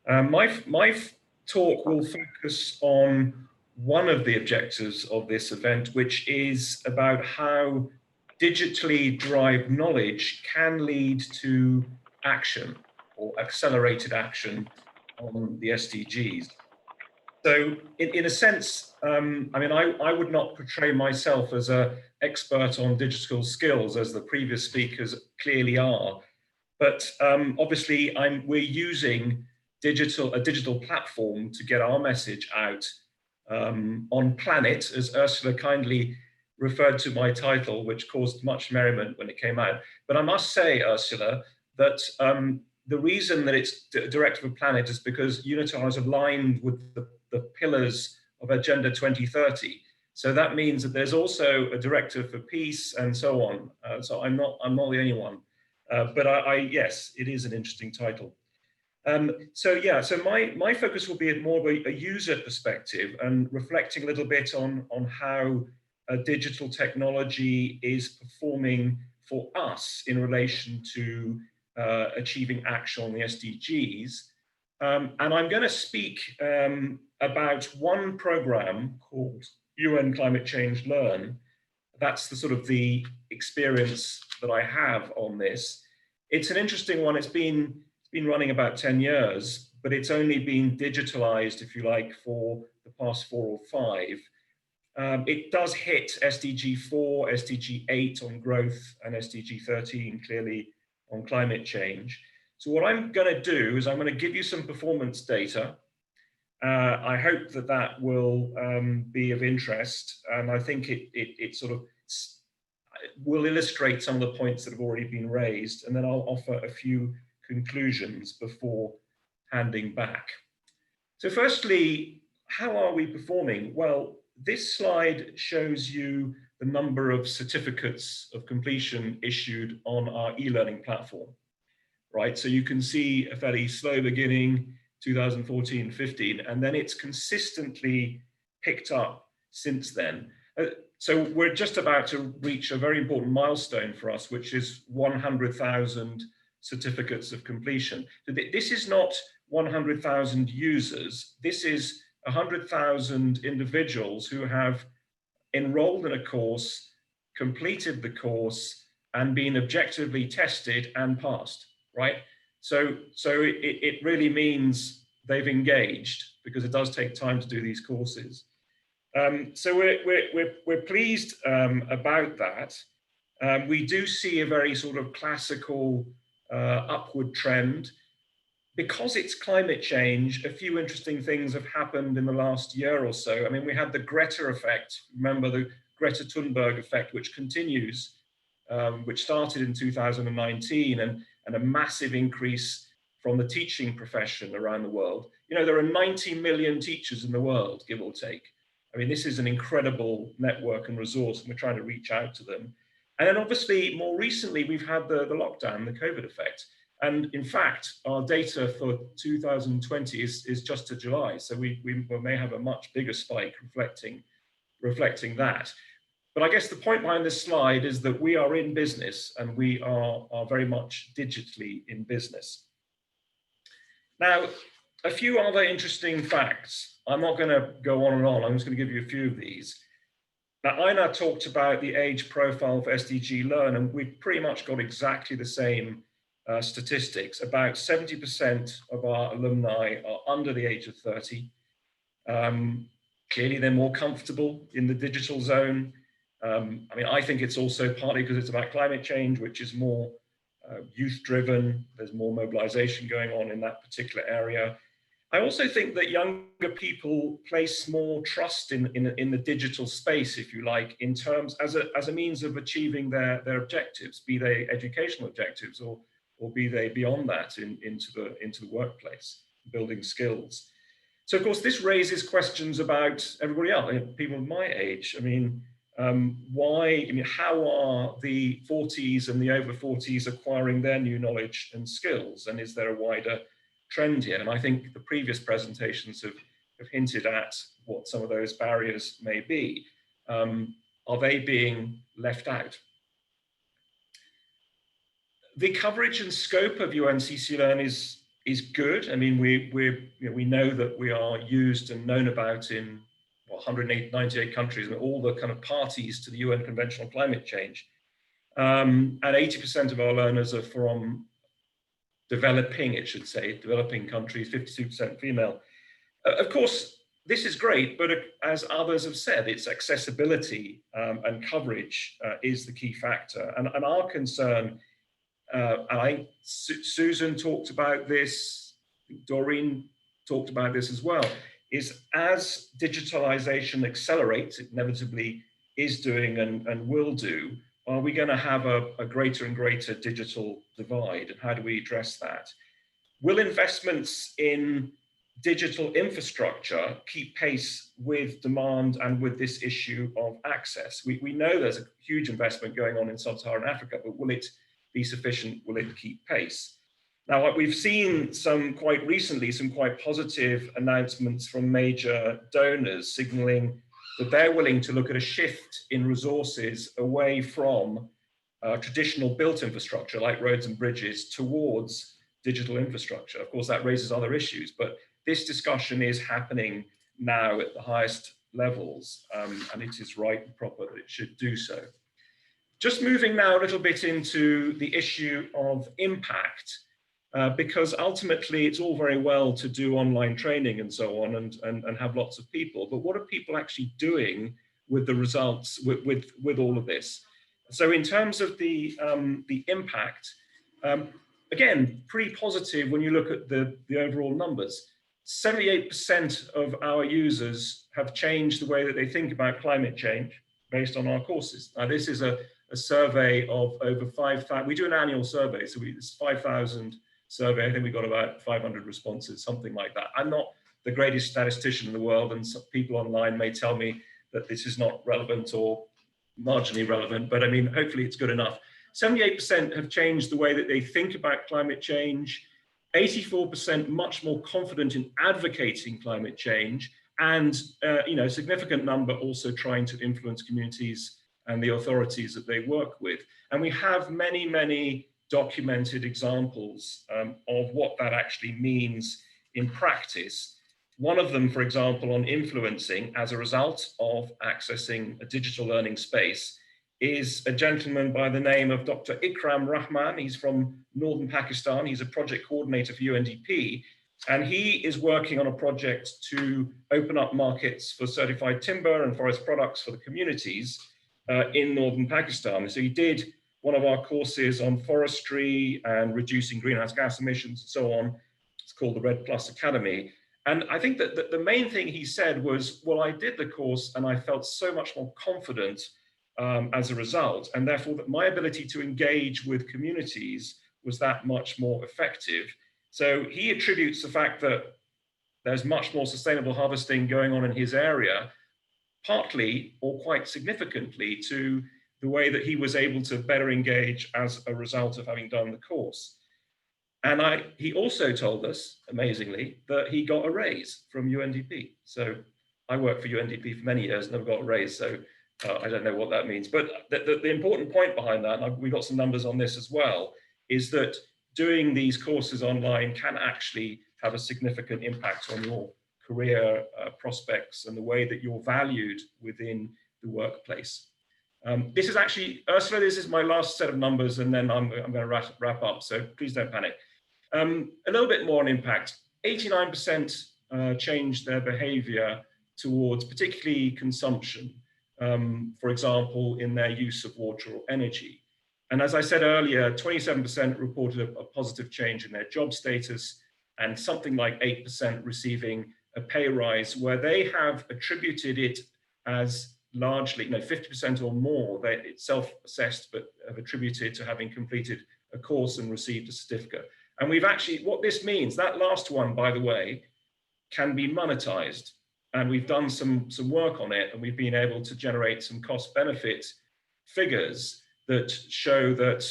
My talk will focus on one of the objectives of this event, which is about how digitally derived knowledge can lead to action or accelerated action on the SDGs. So in a sense, I mean, I would not portray myself as an expert on digital skills, as the previous speakers clearly are. But obviously, we're using a digital platform to get our message out on Planet, as Ursula kindly referred to my title, which caused much merriment when it came out. But I must say, Ursula, that the reason that it's Director of Planet is because UNITAR is aligned with the pillars of Agenda 2030. So that means that there's also a Director for Peace and so on. So I'm not the only one. But yes, it is an interesting title. So yeah, so my focus will be more of a user perspective and reflecting a little bit on how digital technology is performing for us in relation to achieving action on the SDGs. And I'm going to speak about one program called UN Climate Change Learn. That's the sort of the experience that I have on this. It's an interesting one. It's been running about 10 years, but it's only been digitalized, if you like, for the past 4 or 5. It does hit SDG 4, SDG 8 on growth, and SDG 13 clearly on climate change. So what I'm going to do is I'm going to give you some performance data. I hope that will be of interest, and I think it sort of will illustrate some of the points that have already been raised, and then I'll offer a few conclusions before handing back. So firstly, how are we performing? Well, this slide shows you the number of certificates of completion issued on our e-learning platform, right? So you can see a fairly slow beginning, 2014, 15, and then it's consistently picked up since then. So we're just about to reach a very important milestone for us, which is 100,000 certificates of completion. This is not 100,000 users. This is 100,000 individuals who have enrolled in a course, completed the course, and been objectively tested and passed, right? So it really means they've engaged, because it does take time to do these courses. So we're pleased about that. We do see a very sort of classical upward trend. Because it's climate change, a few interesting things have happened in the last year or so. I mean, we had the Greta effect, remember the Greta Thunberg effect, which continues, which started in 2019, and a massive increase from the teaching profession around the world. You know, there are 90 million teachers in the world, give or take. I mean, this is an incredible network and resource, and we're trying to reach out to them. And then obviously, more recently, we've had the lockdown, the COVID effect. And in fact, our data for 2020 is just to July. So we may have a much bigger spike reflecting that. But I guess the point behind this slide is that we are in business, and we are very much digitally in business. Now, a few other interesting facts. I'm not going to go on and on. I'm just going to give you a few of these. Now, Einar talked about the age profile for SDG Learn, and we've pretty much got exactly the same statistics. About 70% of our alumni are under the age of 30. Clearly, they're more comfortable in the digital zone. I mean, I think it's also partly because it's about climate change, which is more youth-driven. There's more mobilization going on in that particular area. I also think that younger people place more trust in the digital space, if you like, in terms as a means of achieving their objectives, be they educational objectives or be they beyond that into the workplace, building skills. So of course this raises questions about everybody else, people of my age. I mean, how are the 40s and the over 40s acquiring their new knowledge and skills, and is there a wider trend here? And I think the previous presentations have hinted at what some of those barriers may be. Are they being left out? The coverage and scope of UNCC Learn is good. I mean, we know that we are used and known about in 198 countries, and all the kind of parties to the UN Convention on Climate Change. And 80% of our learners are from developing countries, 52% female. Of course, this is great, but as others have said, it's accessibility and coverage is the key factor. And our concern, and I think Susan talked about this, Doreen talked about this as well, is as digitalization accelerates, it inevitably is doing and will do, are we going to have a greater and greater digital divide? And how do we address that? Will investments in digital infrastructure keep pace with demand and with this issue of access? We know there's a huge investment going on in sub-Saharan Africa, but will it be sufficient? Will it keep pace? Now, we've seen quite recently some quite positive announcements from major donors signaling that they're willing to look at a shift in resources away from traditional built infrastructure like roads and bridges towards digital infrastructure. Of course, that raises other issues, but this discussion is happening now at the highest levels, and it is right and proper that it should do so. Just moving now a little bit into the issue of impact, because ultimately it's all very well to do online training and so on and have lots of people, but what are people actually doing with the results, with all of this? So in terms of the impact, again, pretty positive when you look at the overall numbers. 78% of our users have changed the way that they think about climate change based on our courses. Now this is a survey of over 5,000, we do an annual survey, so it's 5,000 survey. I think we got about 500 responses, something like that. I'm not the greatest statistician in the world, and some people online may tell me that this is not relevant or marginally relevant, but I mean, hopefully it's good enough. 78% have changed the way that they think about climate change, 84% much more confident in advocating climate change, and a significant number also trying to influence communities and the authorities that they work with. And we have many, many documented examples of what that actually means in practice. One of them, for example, on influencing as a result of accessing a digital learning space is a gentleman by the name of Dr. Ikram Rahman. He's from northern Pakistan. He's a project coordinator for UNDP, and he is working on a project to open up markets for certified timber and forest products for the communities in northern Pakistan. So he did one of our courses on forestry and reducing greenhouse gas emissions and so on. It's called the Red Plus Academy. And I think that the main thing he said was, well, I did the course and I felt so much more confident as a result, and therefore that my ability to engage with communities was that much more effective. So he attributes the fact that there's much more sustainable harvesting going on in his area, partly or quite significantly to the way that he was able to better engage as a result of having done the course. And he also told us, amazingly, that he got a raise from UNDP. So I worked for UNDP for many years, never got a raise, so I don't know what that means. But the important point behind that, and we got some numbers on this as well, is that doing these courses online can actually have a significant impact on your career prospects and the way that you're valued within the workplace. This is actually, Ursula, this is my last set of numbers, and then I'm going to wrap up, so please don't panic. A little bit more on impact. 89% changed their behavior towards particularly consumption, for example, in their use of water or energy. And as I said earlier, 27% reported a positive change in their job status, and something like 8% receiving a pay rise, where they have attributed it as largely, 50% or more, it's self-assessed, but have attributed to having completed a course and received a certificate. And we've actually, what this means, that last one, by the way, can be monetized. And we've done some work on it, and we've been able to generate some cost benefit figures that show that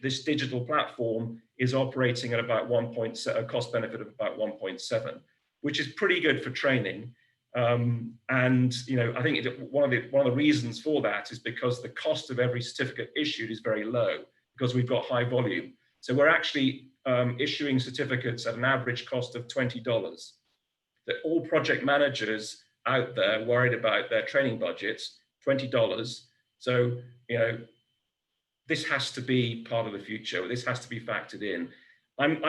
this digital platform is operating at about a cost benefit of about 1.7, which is pretty good for training. And I think one of the reasons for that is because the cost of every certificate issued is very low, because we've got high volume. So we're actually issuing certificates at an average cost of $20. That all project managers out there worried about their training budgets, $20. So, this has to be part of the future. This has to be factored in. I'm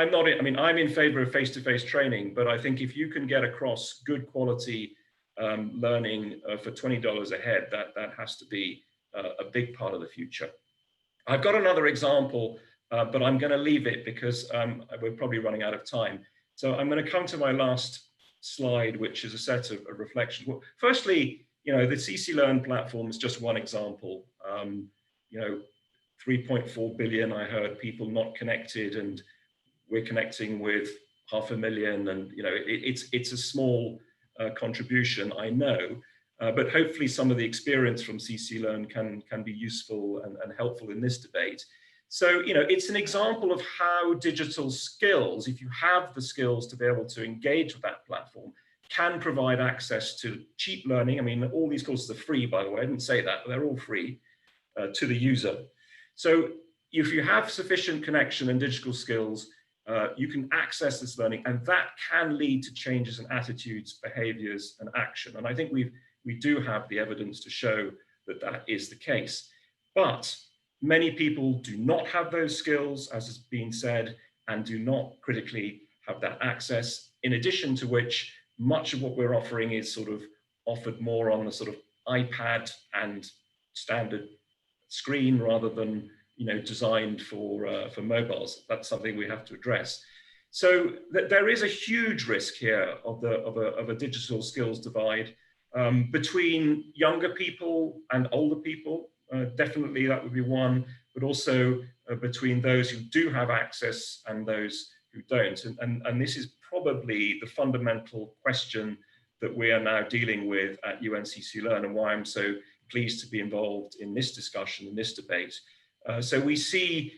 in favor of face-to-face training, but I think if you can get across good quality learning for $20 a head, that has to be a big part of the future. I've got another example, but I'm going to leave it because we're probably running out of time. So I'm going to come to my last slide, which is a set of reflections. Well, firstly, the CC Learn platform is just one example. 3.4 billion, I heard, people not connected, and we're connecting with 500,000, and it's a small contribution, I know, but hopefully some of the experience from CC Learn can be useful and helpful in this debate. So, it's an example of how digital skills, if you have the skills to be able to engage with that platform, can provide access to cheap learning. I mean, all these courses are free, by the way, I didn't say that, but they're all free to the user. So if you have sufficient connection and digital skills, you can access this learning, and that can lead to changes in attitudes, behaviors, and action. And I think we do have the evidence to show that that is the case. But many people do not have those skills, as has been said, and do not critically have that access, in addition to which much of what we're offering is sort of offered more on the sort of iPad and standard screen rather than designed for mobiles. That's something we have to address. So there is a huge risk here of a digital skills divide between younger people and older people. Definitely that would be one, but also between those who do have access and those who don't. And this is probably the fundamental question that we are now dealing with at UNCC Learn, and why I'm so pleased to be involved in this discussion, in this debate. So we see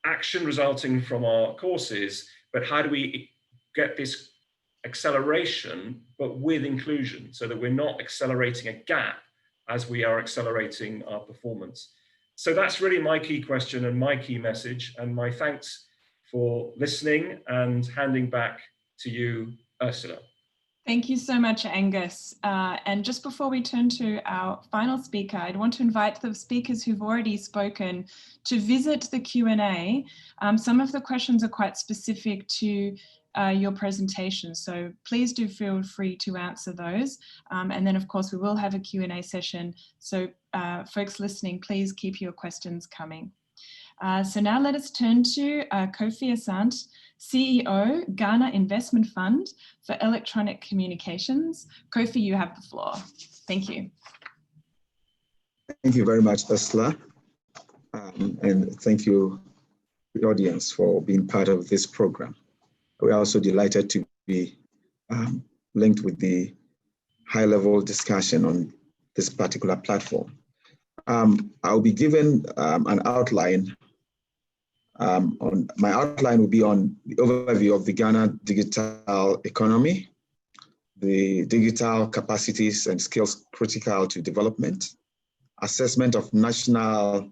action resulting from our courses, but how do we get this acceleration, but with inclusion, so that we're not accelerating a gap as we are accelerating our performance? So that's really my key question and my key message, and my thanks for listening, and handing back to you, Ursula. Thank you so much, Angus. And just before we turn to our final speaker, I'd want to invite the speakers who've already spoken to visit the Q&A. Some of the questions are quite specific to your presentation, so please do feel free to answer those. And then, of course, we will have a Q&A session. So folks listening, please keep your questions coming. So now let us turn to Kofi Asante, CEO, Ghana Investment Fund for Electronic Communications. Kofi, you have the floor. Thank you. Thank you very much, Ursula. And thank you, the audience, for being part of this program. We're also delighted to be linked with the high-level discussion on this particular platform. I'll be given an outline. My outline will be on the overview of the Ghana digital economy, the digital capacities and skills critical to development, assessment of national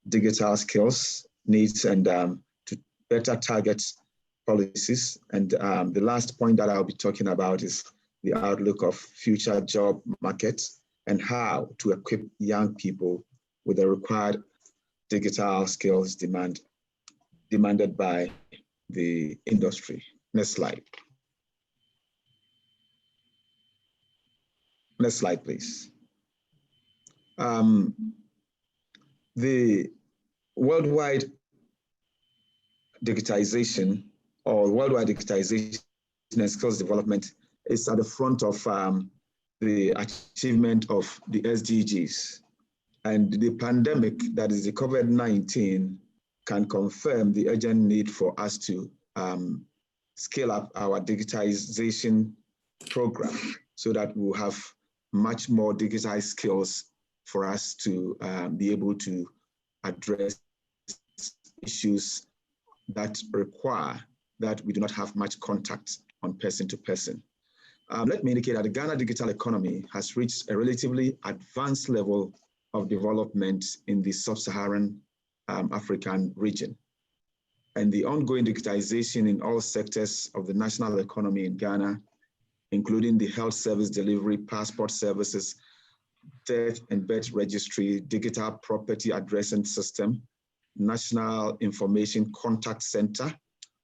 digital skills needs, and to better target policies. And the last point that I'll be talking about is the outlook of future job markets and how to equip young people with the required digital skills demanded by the industry. Next slide. Next slide, please. The worldwide digitization and skills development is at the front of the achievement of the SDGs. And the pandemic, that is the COVID-19, can confirm the urgent need for us to scale up our digitization program so that we'll have much more digitized skills for us to be able to address issues that require that we do not have much contact on person to person. Let me indicate that the Ghana digital economy has reached a relatively advanced level of development in the sub-Saharan African region. And the ongoing digitization in all sectors of the national economy in Ghana, including the health service delivery, passport services, death and birth registry, digital property addressing system, National Information Contact Center,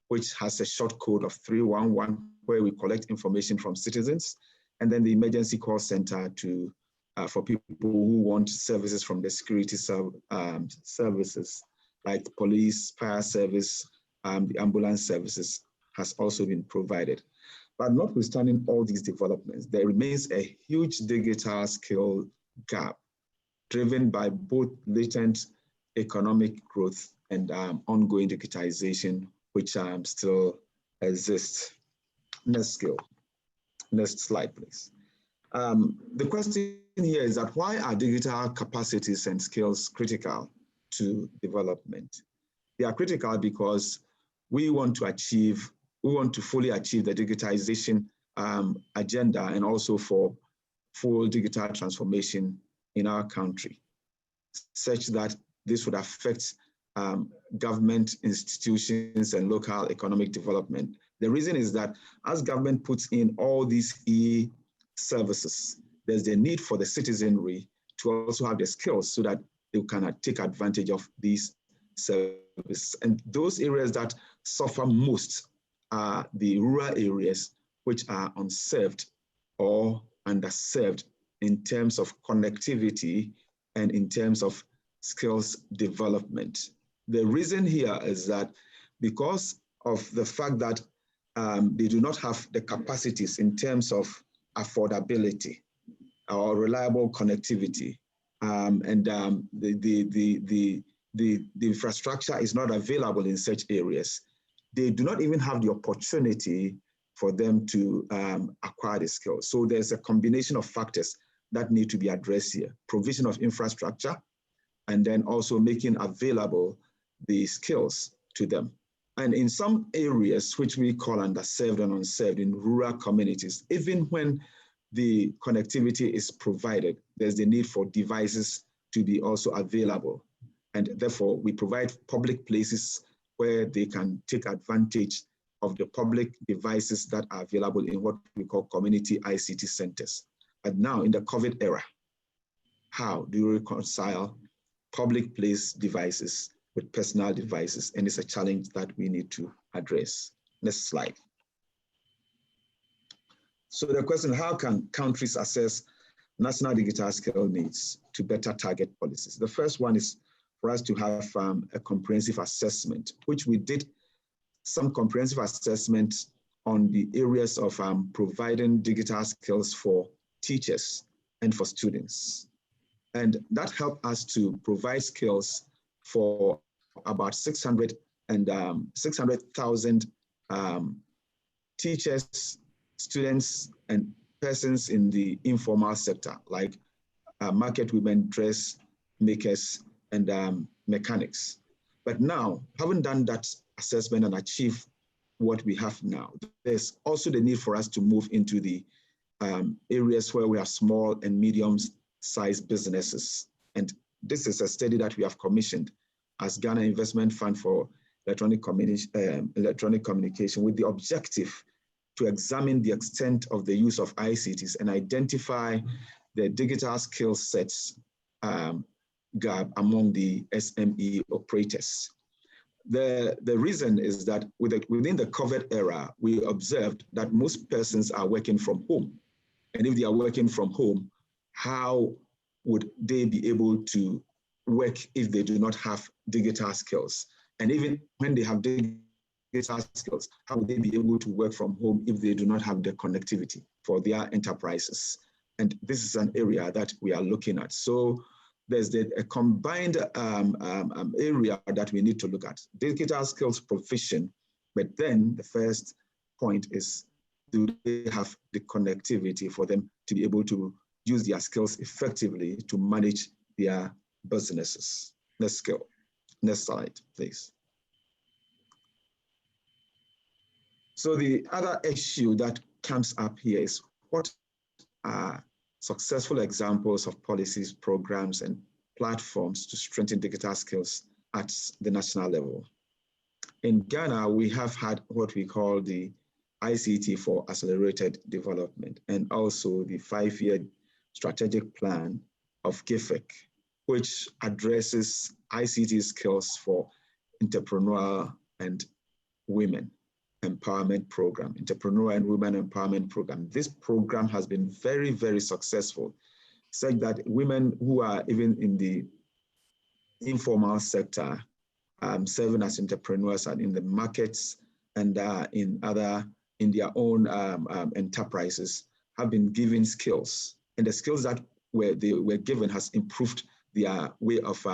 which has a short code of 311, where we collect information from citizens, and then the emergency call center to for people who want services from the security services, like police, fire service, the ambulance services has also been provided. But notwithstanding all these developments, there remains a huge digital skill gap driven by both latent economic growth and ongoing digitization, which still exists. Next slide, please. The question here is that why are digital capacities and skills critical to development? They are critical because we want to fully achieve the digitization agenda and also for full digital transformation in our country, such that this would affect government institutions and local economic development. The reason is that as government puts in all these e-services, there's the need for the citizenry to also have the skills so that they can take advantage of these services. And those areas that suffer most are the rural areas, which are unserved or underserved in terms of connectivity and in terms of skills development. The reason here is that because of the fact that they do not have the capacities in terms of affordability or reliable connectivity, and the infrastructure is not available in such areas, they do not even have the opportunity for them to acquire the skills. So there's a combination of factors that need to be addressed here: provision of infrastructure, and then also making available the skills to them. And in some areas, which we call underserved and unserved in rural communities, even when the connectivity is provided, there's the need for devices to be also available. And therefore, we provide public places where they can take advantage of the public devices that are available in what we call community ICT centers. But now in the COVID era, how do you reconcile public place devices with personal devices? And it's a challenge that we need to address. Next slide. So the question, how can countries assess national digital skill needs to better target policies? The first one is for us to have a comprehensive assessment, which we did some comprehensive assessment on the areas of providing digital skills for teachers and for students. And that helped us to provide skills for about 600,000 teachers, students, and persons in the informal sector, like market women, dress makers, and mechanics. But now, having done that assessment and achieved what we have now, there's also the need for us to move into the areas where we have small and medium-sized businesses. And this is a study that we have commissioned as Ghana Investment Fund for Electronic Communication with the objective to examine the extent of the use of ICTs and identify the digital skill sets gap among the SME operators. The reason is that within the COVID era, we observed that most persons are working from home. And if they are working from home, how would they be able to work if they do not have digital skills? And even when they have digital skills, how would they be able to work from home if they do not have the connectivity for their enterprises? And this is an area that we are looking at. So there's a combined area that we need to look at. Digital skills provision, but then the first point is, do they have the connectivity for them to be able to use their skills effectively to manage their businesses? Next slide, please. So the other issue that comes up here is, what are successful examples of policies, programs, and platforms to strengthen digital skills at the national level? In Ghana, we have had what we call the ICT for Accelerated Development, and also the 5-year strategic plan of GIFEC, which addresses ICT skills for entrepreneurial and women empowerment program, entrepreneur and women empowerment program. This program has been very, very successful, such that women who are even in the informal sector, serving as entrepreneurs and in the markets and in their own enterprises, have been given skills. And the skills that they were given has improved their way of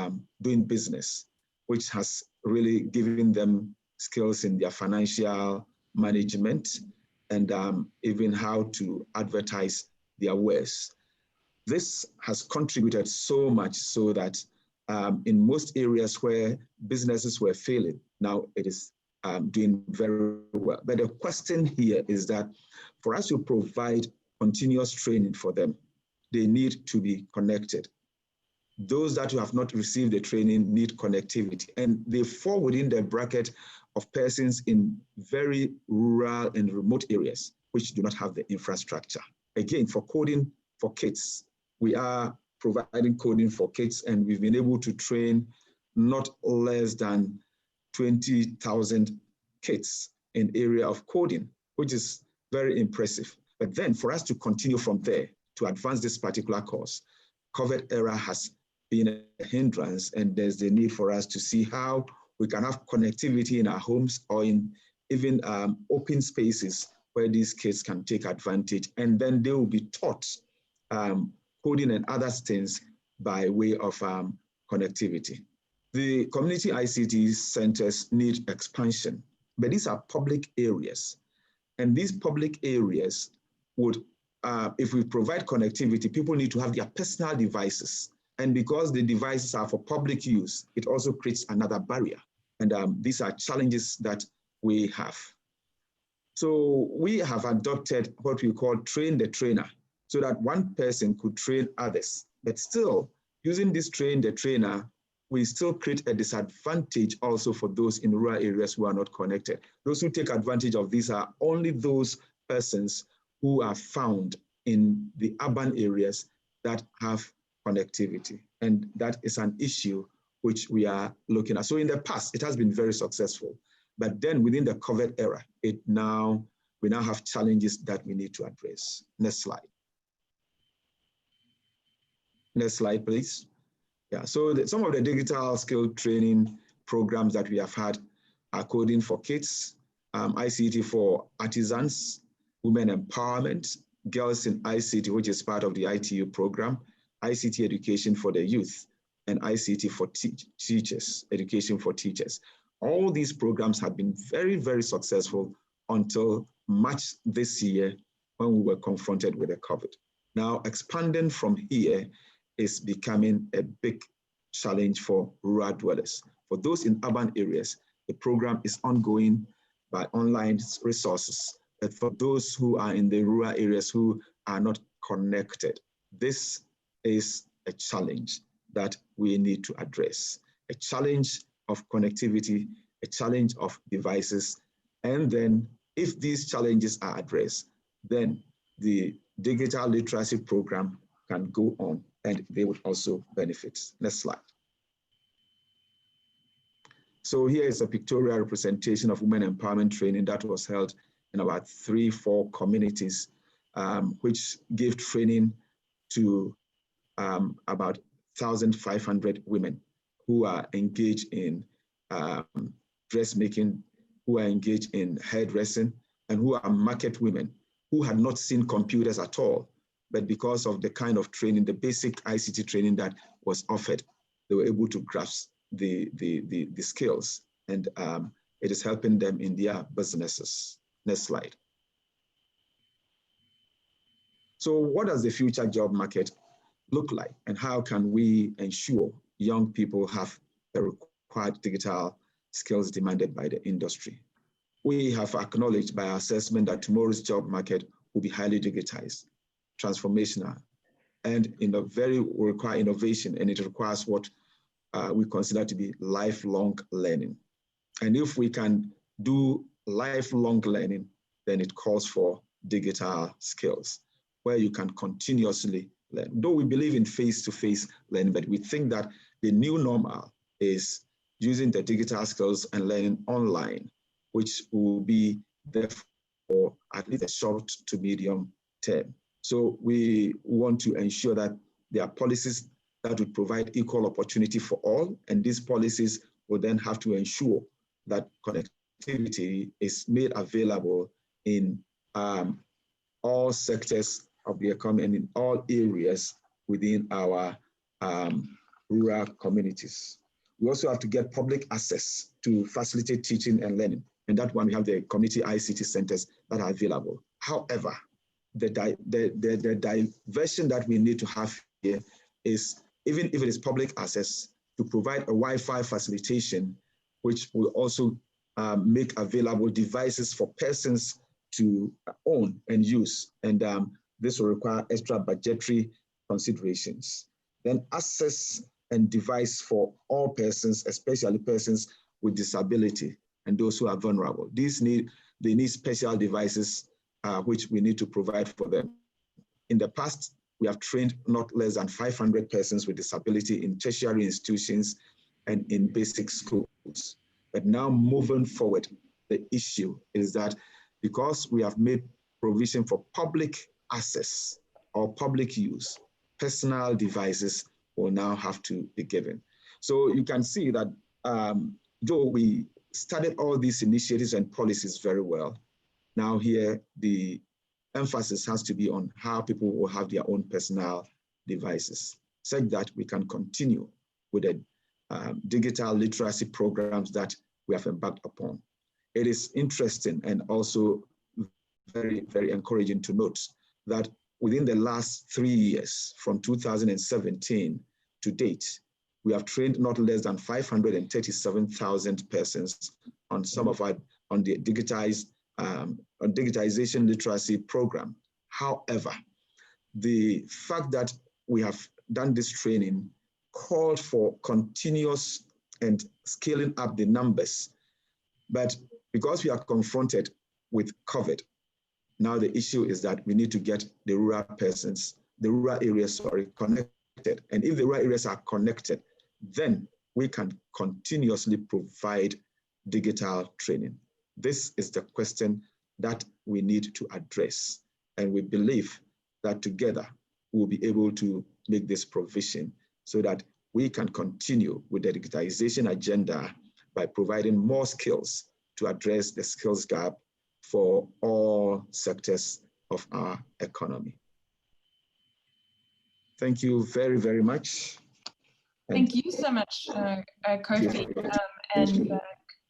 doing business, which has really given them skills in their financial management and even how to advertise their wares. This has contributed so much so that in most areas where businesses were failing, now it is doing very well. But the question here is that for us to provide continuous training for them, they need to be connected. Those that have not received the training need connectivity, and they fall within the bracket of persons in very rural and remote areas which do not have the infrastructure. Again, for coding for kids, we are providing coding for kids, and we've been able to train not less than 20,000 kids in area of coding, which is very impressive. But then for us to continue from there to advance this particular course, COVID era has been a hindrance, and there's the need for us to see how we can have connectivity in our homes or in even open spaces where these kids can take advantage, and then they will be taught coding and other things by way of connectivity. The community ICT centers need expansion, but these are public areas. And these public areas would, if we provide connectivity, people need to have their personal devices. And because the devices are for public use, it also creates another barrier. And these are challenges that we have. So we have adopted what we call train the trainer, so that one person could train others. But still, using this train the trainer, we still create a disadvantage also for those in rural areas who are not connected. Those who take advantage of these are only those persons who are found in the urban areas that have connectivity. And that is an issue which we are looking at. So in the past, it has been very successful. But then within the COVID era, we now have challenges that we need to address. Next slide. Next slide, please. Yeah, so some of the digital skill training programs that we have had are coding for kids, ICT for artisans, women empowerment, girls in ICT, which is part of the ITU program, ICT education for the youth, and ICT for teachers, education for teachers. All these programs have been very, very successful until March this year when we were confronted with the COVID. Now, expanding from here is becoming a big challenge for rural dwellers. For those in urban areas, the program is ongoing by online resources. But for those who are in the rural areas who are not connected, this is a challenge that we need to address. A challenge of connectivity, a challenge of devices. And then if these challenges are addressed, then the digital literacy program can go on and they would also benefit. Next slide. So here is a pictorial representation of women empowerment training that was held in about 3-4 communities, which gave training to about 1,500 women who are engaged in dressmaking, who are engaged in hairdressing, and who are market women who had not seen computers at all. But because of the kind of training, the basic ICT training that was offered, they were able to grasp the skills, and it is helping them in their businesses. Next slide. So what does the future job market look like, and how can we ensure young people have the required digital skills demanded by the industry? We have acknowledged by our assessment that tomorrow's job market will be highly digitized, transformational, and require innovation, and it requires what we consider to be lifelong learning. And if we can do lifelong learning, then it calls for digital skills, where you can continuously learn. Though we believe in face-to-face learning, but we think that the new normal is using the digital skills and learning online, which will be there for at least a short to medium term. So we want to ensure that there are policies that would provide equal opportunity for all, and these policies will then have to ensure that connectivity is made available in all sectors of the economy and in all areas within our rural communities. We also have to get public access to facilitate teaching and learning, and that one we have the community ICT centers that are available. However, the diversion that we need to have here is, even if it is public access, to provide a Wi-Fi facilitation, which will also make available devices for persons to own and use. And this will require extra budgetary considerations. Then access and device for all persons, especially persons with disability and those who are vulnerable. They need special devices which we need to provide for them. In the past, we have trained not less than 500 persons with disability in tertiary institutions and in basic schools. But now moving forward, the issue is that because we have made provision for public access or public use, personal devices will now have to be given. So you can see that though we started all these initiatives and policies very well, now here the emphasis has to be on how people will have their own personal devices, such that we can continue with the digital literacy programs that we have embarked upon. It is interesting and also very, very encouraging to note that within the last 3 years, from 2017 to date, we have trained not less than 537,000 persons on some of our, on the digitization literacy program. However, the fact that we have done this training called for continuous and scaling up the numbers. But because we are confronted with COVID, now the issue is that we need to get the rural persons, the rural areas, connected. And if the rural areas are connected, then we can continuously provide digital training. This is the question that we need to address. And we believe that together we'll be able to make this provision so that we can continue with the digitization agenda by providing more skills to address the skills gap for all sectors of our economy. Thank you very, very much. Thank you so much, Kofi, and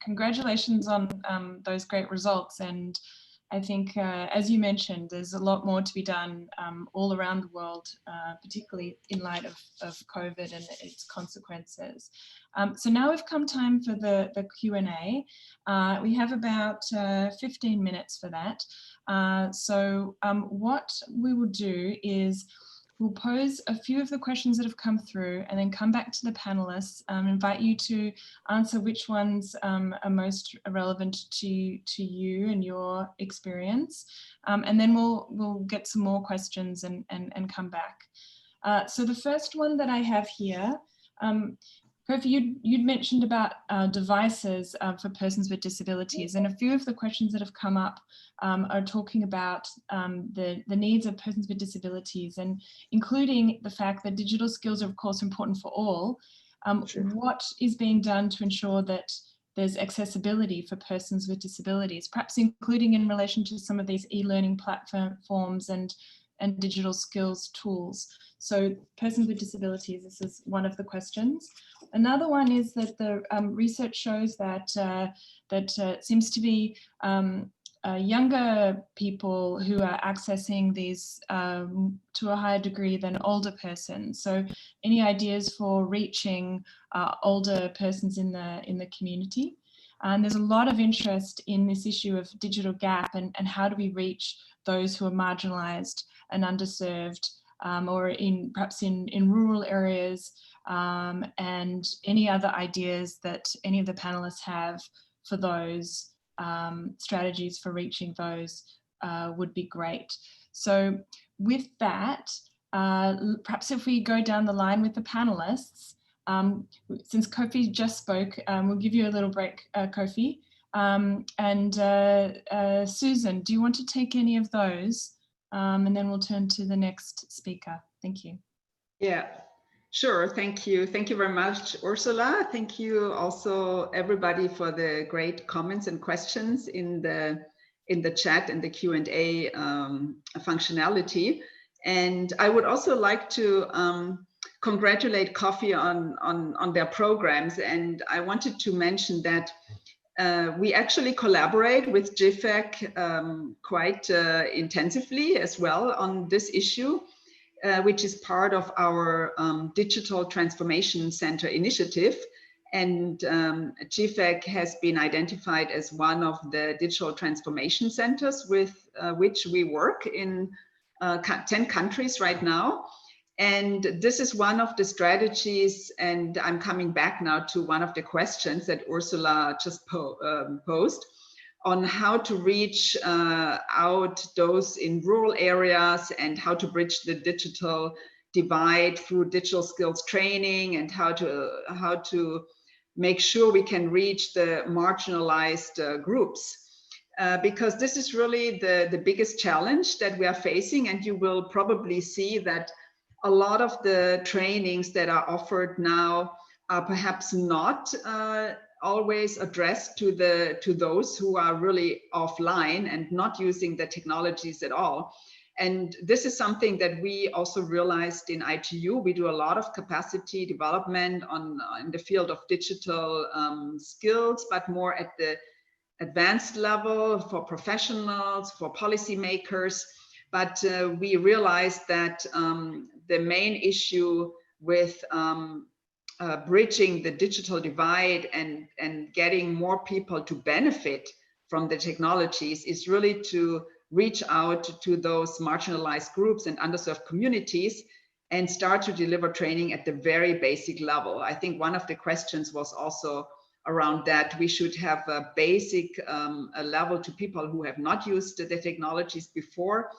congratulations on those great results. And I think, as you mentioned, there's a lot more to be done all around the world, particularly in light of COVID and its consequences. So now we've come time for the Q&A. We have about 15 minutes for that. So what we will do is we'll pose a few of the questions that have come through and then come back to the panelists, invite you to answer which ones are most relevant to you and your experience. And then we'll get some more questions and come back. So the first one that I have here, Kofi, you'd mentioned about devices for persons with disabilities, and a few of the questions that have come up are talking about the needs of persons with disabilities, and including the fact that digital skills are of course important for all. Sure. What is being done to ensure that there's accessibility for persons with disabilities, perhaps including in relation to some of these e-learning platforms and digital skills tools? So persons with disabilities, this is one of the questions. Another one is that the research shows that it seems to be younger people who are accessing these to a higher degree than older persons. So any ideas for reaching older persons in the community? And there's a lot of interest in this issue of digital gap and how do we reach those who are marginalized and underserved, or perhaps in rural areas, and any other ideas that any of the panelists have for those strategies for reaching those would be great. So with that, perhaps if we go down the line with the panelists, since Kofi just spoke, we'll give you a little break, Kofi. And Susan, do you want to take any of those? And then we'll turn to the next speaker. Thank you. Yeah, sure. Thank you. Thank you very much, Ursula. Thank you also everybody for the great comments and questions in the chat and the Q&A functionality. And I would also like to congratulate Kofi on their programs. And I wanted to mention that we actually collaborate with GIFEC quite intensively as well on this issue, which is part of our Digital Transformation Center initiative. And GIFEC has been identified as one of the digital transformation centers with which we work in 10 countries right now. And this is one of the strategies, and I'm coming back now to one of the questions that Ursula just posed on how to reach out those in rural areas and how to bridge the digital divide through digital skills training, and how to make sure we can reach the marginalized groups. Because this is really the biggest challenge that we are facing, and you will probably see that a lot of the trainings that are offered now are perhaps not always addressed to those who are really offline and not using the technologies at all. And this is something that we also realized in ITU. We do a lot of capacity development in the field of digital skills, but more at the advanced level for professionals, for policymakers. But we realized that the main issue with bridging the digital divide and getting more people to benefit from the technologies is really to reach out to those marginalized groups and underserved communities and start to deliver training at the very basic level. I think one of the questions was also around that. We should have a basic a level to people who have not used the technologies before.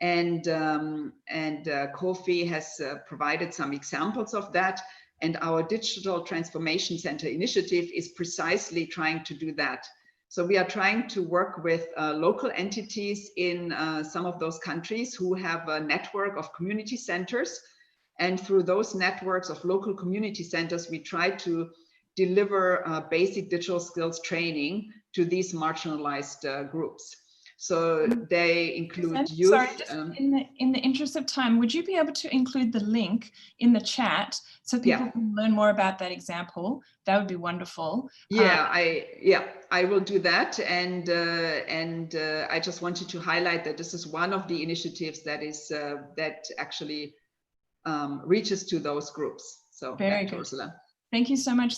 And Kofi has provided some examples of that. And our Digital Transformation Center initiative is precisely trying to do that. So we are trying to work with local entities in some of those countries who have a network of community centers. And through those networks of local community centers, we try to deliver basic digital skills training to these marginalized groups. So they include youth. Sorry, just in the interest of time, would you be able to include the link in the chat so people can learn more about that example? That would be wonderful. Yeah, I will do that. And I just wanted to highlight that this is one of the initiatives that is that actually reaches to those groups. So very good, good. Ursula. Thank you so much,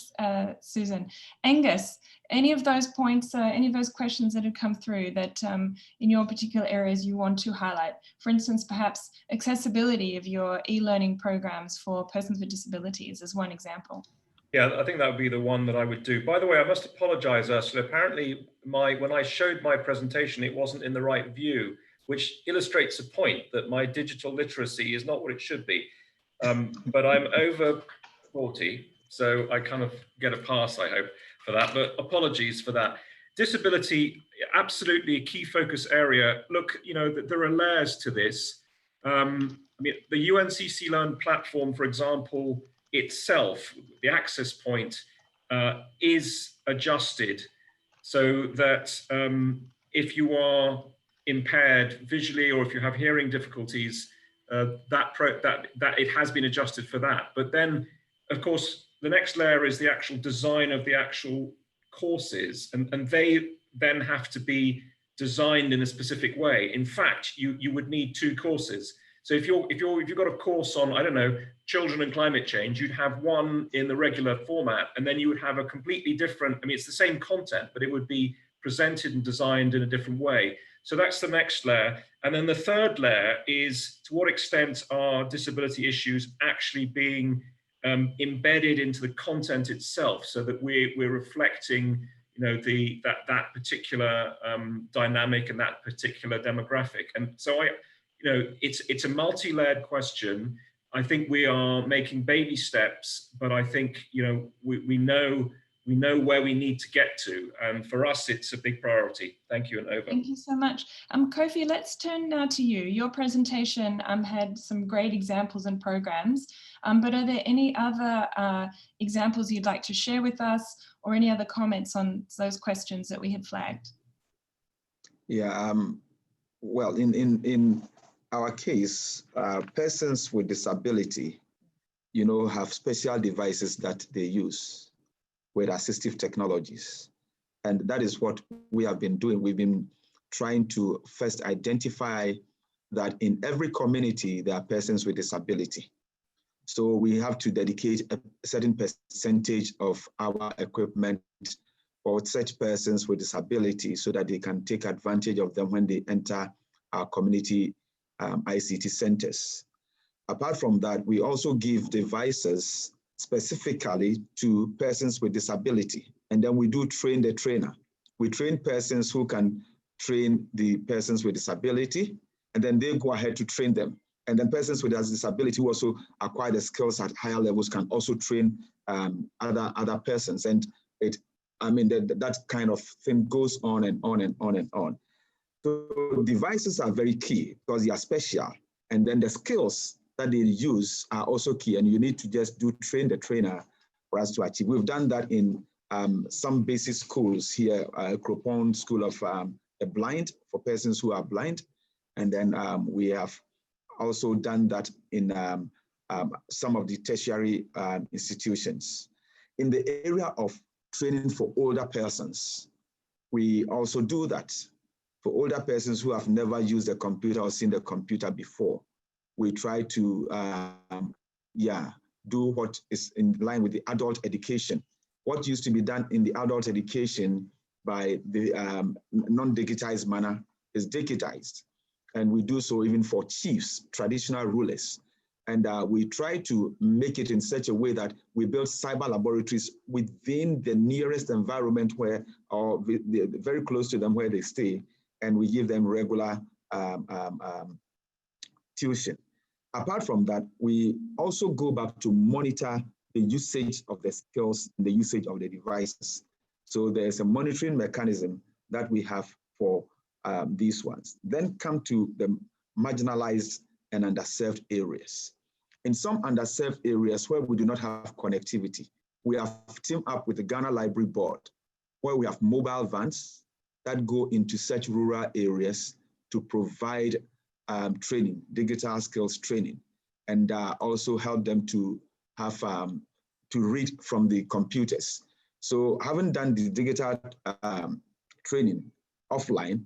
Susan. Angus, any of those points, any of those questions that have come through that in your particular areas you want to highlight? For instance, perhaps accessibility of your e-learning programs for persons with disabilities is one example. Yeah, I think that would be the one that I would do. By the way, I must apologize, Ursula. Apparently, when I showed my presentation, it wasn't in the right view, which illustrates a point that my digital literacy is not what it should be. but I'm over 40, so I kind of get a pass, I hope, for that, but apologies for that. Disability, absolutely a key focus area. Look, you know, there are layers to this. I mean, the UNCC Learn platform, for example, itself, the access point is adjusted so that if you are impaired visually or if you have hearing difficulties, that it has been adjusted for that. But then, of course, the next layer is the actual design of the actual courses, and they then have to be designed in a specific way. In fact, you would need 2 courses. So if you've got a course on, I don't know, children and climate change, you'd have one in the regular format, and then you would have a completely different, I mean, it's the same content, but it would be presented and designed in a different way. So that's the next layer. And then the third layer is, to what extent are disability issues actually being embedded into the content itself, so that we're reflecting, you know, that particular dynamic and that particular demographic. And so you know, it's a multi-layered question. I think we are making baby steps, but I think, you know, we know where we need to get to, and for us, it's a big priority. Thank you, and over. Thank you so much. Kofi, let's turn now to you. Your presentation had some great examples and programs, but are there any other examples you'd like to share with us, or any other comments on those questions that we had flagged? Yeah, well, in our case, persons with disability, you know, have special devices that they use with assistive technologies. And that is what we have been doing. We've been trying to first identify that in every community, there are persons with disability. So we have to dedicate a certain percentage of our equipment for such persons with disability so that they can take advantage of them when they enter our community ICT centers. Apart from that, we also give devices specifically to persons with disability. And then we do train the trainer. We train persons who can train the persons with disability, and then they go ahead to train them. And then persons with disability who also acquire the skills at higher levels can also train other persons. And that kind of thing goes on and on and on and on. So devices are very key because they are special. And then the skills that they use are also key. And you need to just train the trainer for us to achieve. We've done that in some basic schools here, Kropon School of the Blind for persons who are blind. And then we have also done that in some of the tertiary institutions. In the area of training for older persons, we also do that. For older persons who have never used a computer or seen the computer before, we try to do what is in line with the adult education. What used to be done in the adult education by the non-digitized manner is digitized. And we do so even for chiefs, traditional rulers. And we try to make it in such a way that we build cyber laboratories within the nearest environment where, or very close to them where they stay, and we give them regular tuition. Apart from that, we also go back to monitor the usage of the skills and the usage of the devices. So there's a monitoring mechanism that we have for these ones. Then come to the marginalized and underserved areas. In some underserved areas where we do not have connectivity, we have teamed up with the Ghana Library Board, where we have mobile vans that go into such rural areas to provide training, digital skills training, and also help them to have to read from the computers. So having done the digital training offline,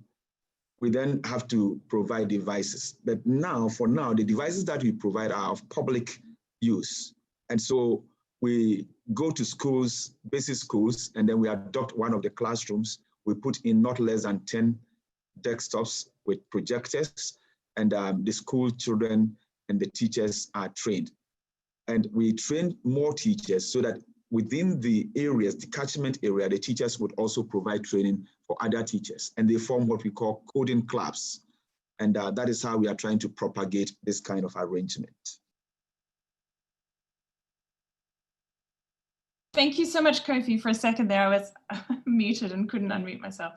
we then have to provide devices. But now, for now, the devices that we provide are of public use. And so we go to schools, basic schools, and then we adopt one of the classrooms. We put in not less than 10 desktops with projectors, and the school children and the teachers are trained. And we train more teachers so that within the areas, the catchment area, the teachers would also provide training for other teachers. And they form what we call coding clubs. And that is how we are trying to propagate this kind of arrangement. Thank you so much, Kofi. For a second there, I was muted and couldn't unmute myself.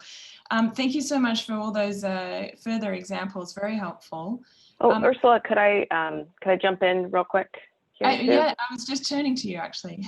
Thank you so much for all those further examples. Very helpful. Oh, Ursula, could I jump in real quick? Yeah, I was just turning to you actually.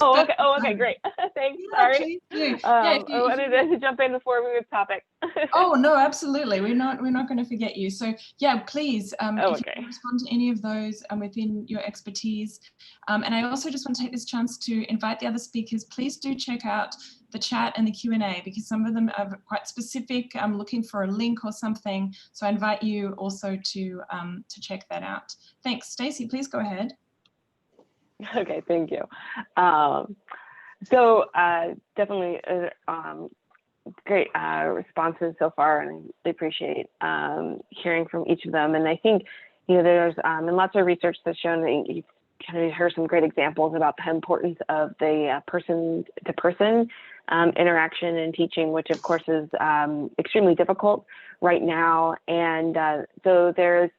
Oh, okay. Oh, okay, great. Thanks. Yeah, Sorry. please do. I wanted to jump in before we move topic. Oh no, absolutely. We're not going to forget you. So yeah, please, if you can respond to any of those within your expertise. And I also just want to take this chance to invite the other speakers. Please do check out the chat and the Q&A, because some of them are quite specific. I'm looking for a link or something. So I invite you also to check that out. Thanks. Stacey, please go ahead. Okay, thank you. So definitely great responses so far, and I really appreciate hearing from each of them. And I think, there's and lots of research that's shown that you kind of heard some great examples about the importance of the person-to-person interaction and teaching, which of course is extremely difficult right now. And so there's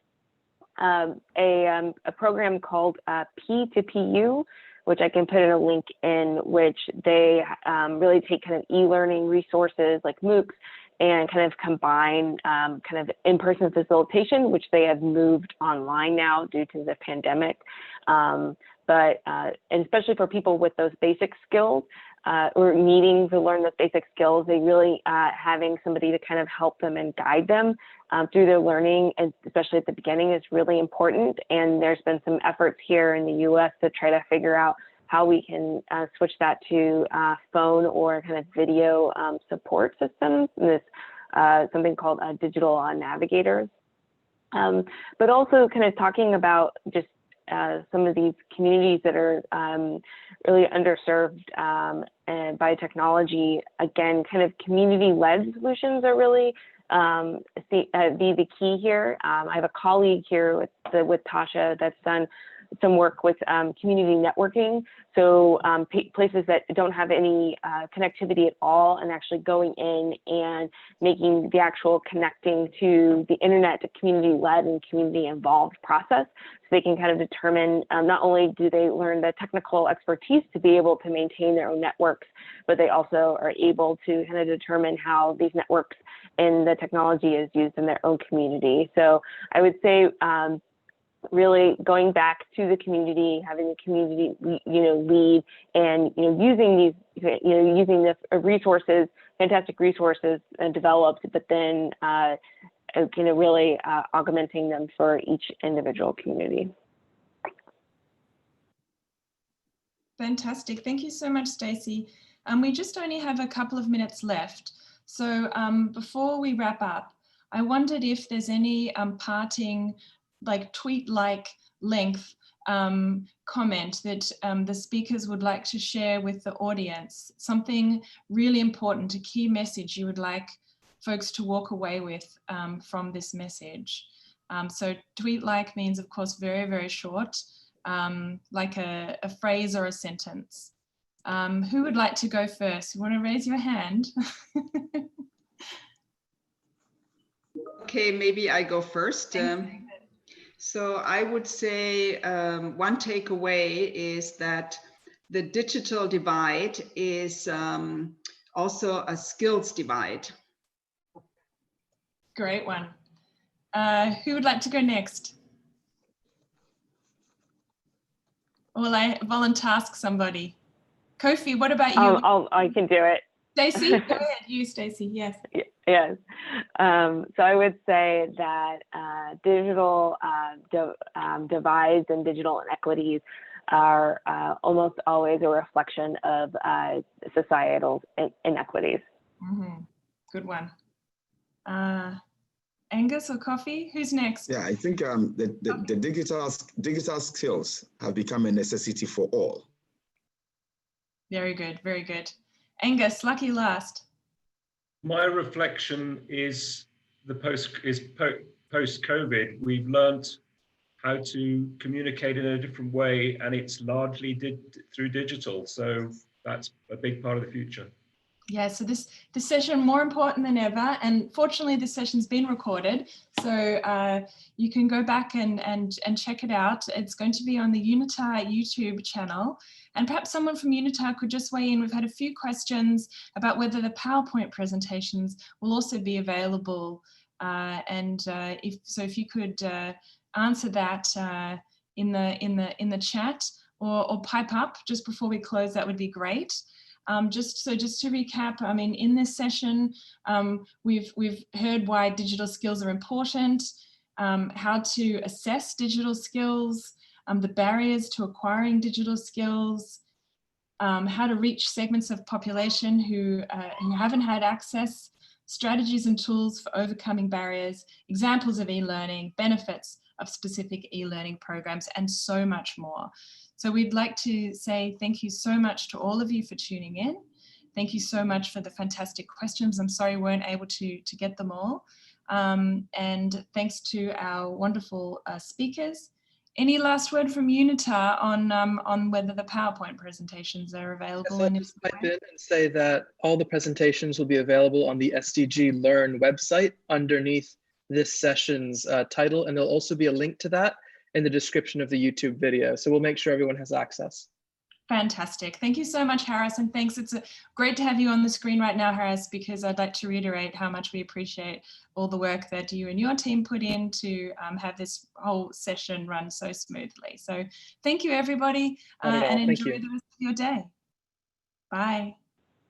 a program called P2PU, which I can put in a link in, which they really take kind of e-learning resources like MOOCs and kind of combine kind of in-person facilitation, which they have moved online now due to the pandemic. And especially for people with those basic skills or needing to learn those basic skills, they really having somebody to kind of help them and guide them through their learning, and especially at the beginning, is really important. And there's been some efforts here in the US to try to figure out how we can switch that to phone or kind of video support systems. And this something called digital navigators. But also kind of talking about just some of these communities that are really underserved by technology. Again, kind of community-led solutions are really be the key here. I have a colleague here with Tasha that's done some work with community networking. So places that don't have any connectivity at all, and actually going in and making the actual connecting to the internet to community-led and community-involved process. So they can kind of determine, not only do they learn the technical expertise to be able to maintain their own networks, but they also are able to kind of determine how these networks and the technology is used in their own community. So I would say, really going back to the community, having the community, lead, and using these, using the resources, fantastic resources developed, but then really augmenting them for each individual community. Fantastic. Thank you so much, Stacey. We just only have a couple of minutes left. So before we wrap up, I wondered if there's any parting, like tweet-like length comment that the speakers would like to share with the audience, something really important, a key message you would like folks to walk away with from this message. So tweet-like means, of course, very, very short, like a phrase or a sentence. Who would like to go first? You want to raise your hand? Okay, maybe I go first. So I would say one takeaway is that the digital divide is also a skills divide. Great one. Who would like to go next? Or will I voluntask somebody? Kofi, what about you? I can do it. Stacey, go ahead. You, Stacey, yes. Yes. So I would say that digital divides and digital inequities are almost always a reflection of societal inequities. Mm-hmm. Good one. Angus or Kofi, who's next? Yeah, I think the digital skills have become a necessity for all. Very good, very good. Angus, lucky last. My reflection is post-COVID. We've learned how to communicate in a different way, and it's largely through digital. So that's a big part of the future. Yeah, so this session more important than ever, and fortunately this session's been recorded, so you can go back and check it out. It's going to be on the UNITAR YouTube channel, and perhaps someone from UNITAR could just weigh in. We've had a few questions about whether the PowerPoint presentations will also be available, if you could answer that in the chat or pipe up just before we close, that would be great. Just to recap, I mean, in this session, we've heard why digital skills are important, how to assess digital skills, the barriers to acquiring digital skills, how to reach segments of population who haven't had access, strategies and tools for overcoming barriers, examples of e-learning, benefits of specific e-learning programs, and so much more. So we'd like to say thank you so much to all of you for tuning in. Thank you so much for the fantastic questions. I'm sorry we weren't able to get them all. And thanks to our wonderful speakers. Any last word from UNITAR on whether the PowerPoint presentations are available? Yes, I'll just pipe in and say that all the presentations will be available on the SDG Learn website underneath this session's title, and there'll also be a link to that in the description of the YouTube video. So we'll make sure everyone has access. Fantastic. Thank you so much, Harris. And thanks. It's great to have you on the screen right now, Harris, because I'd like to reiterate how much we appreciate all the work that you and your team put in to have this whole session run so smoothly. So thank you, everybody, and enjoy the rest of your day. Bye.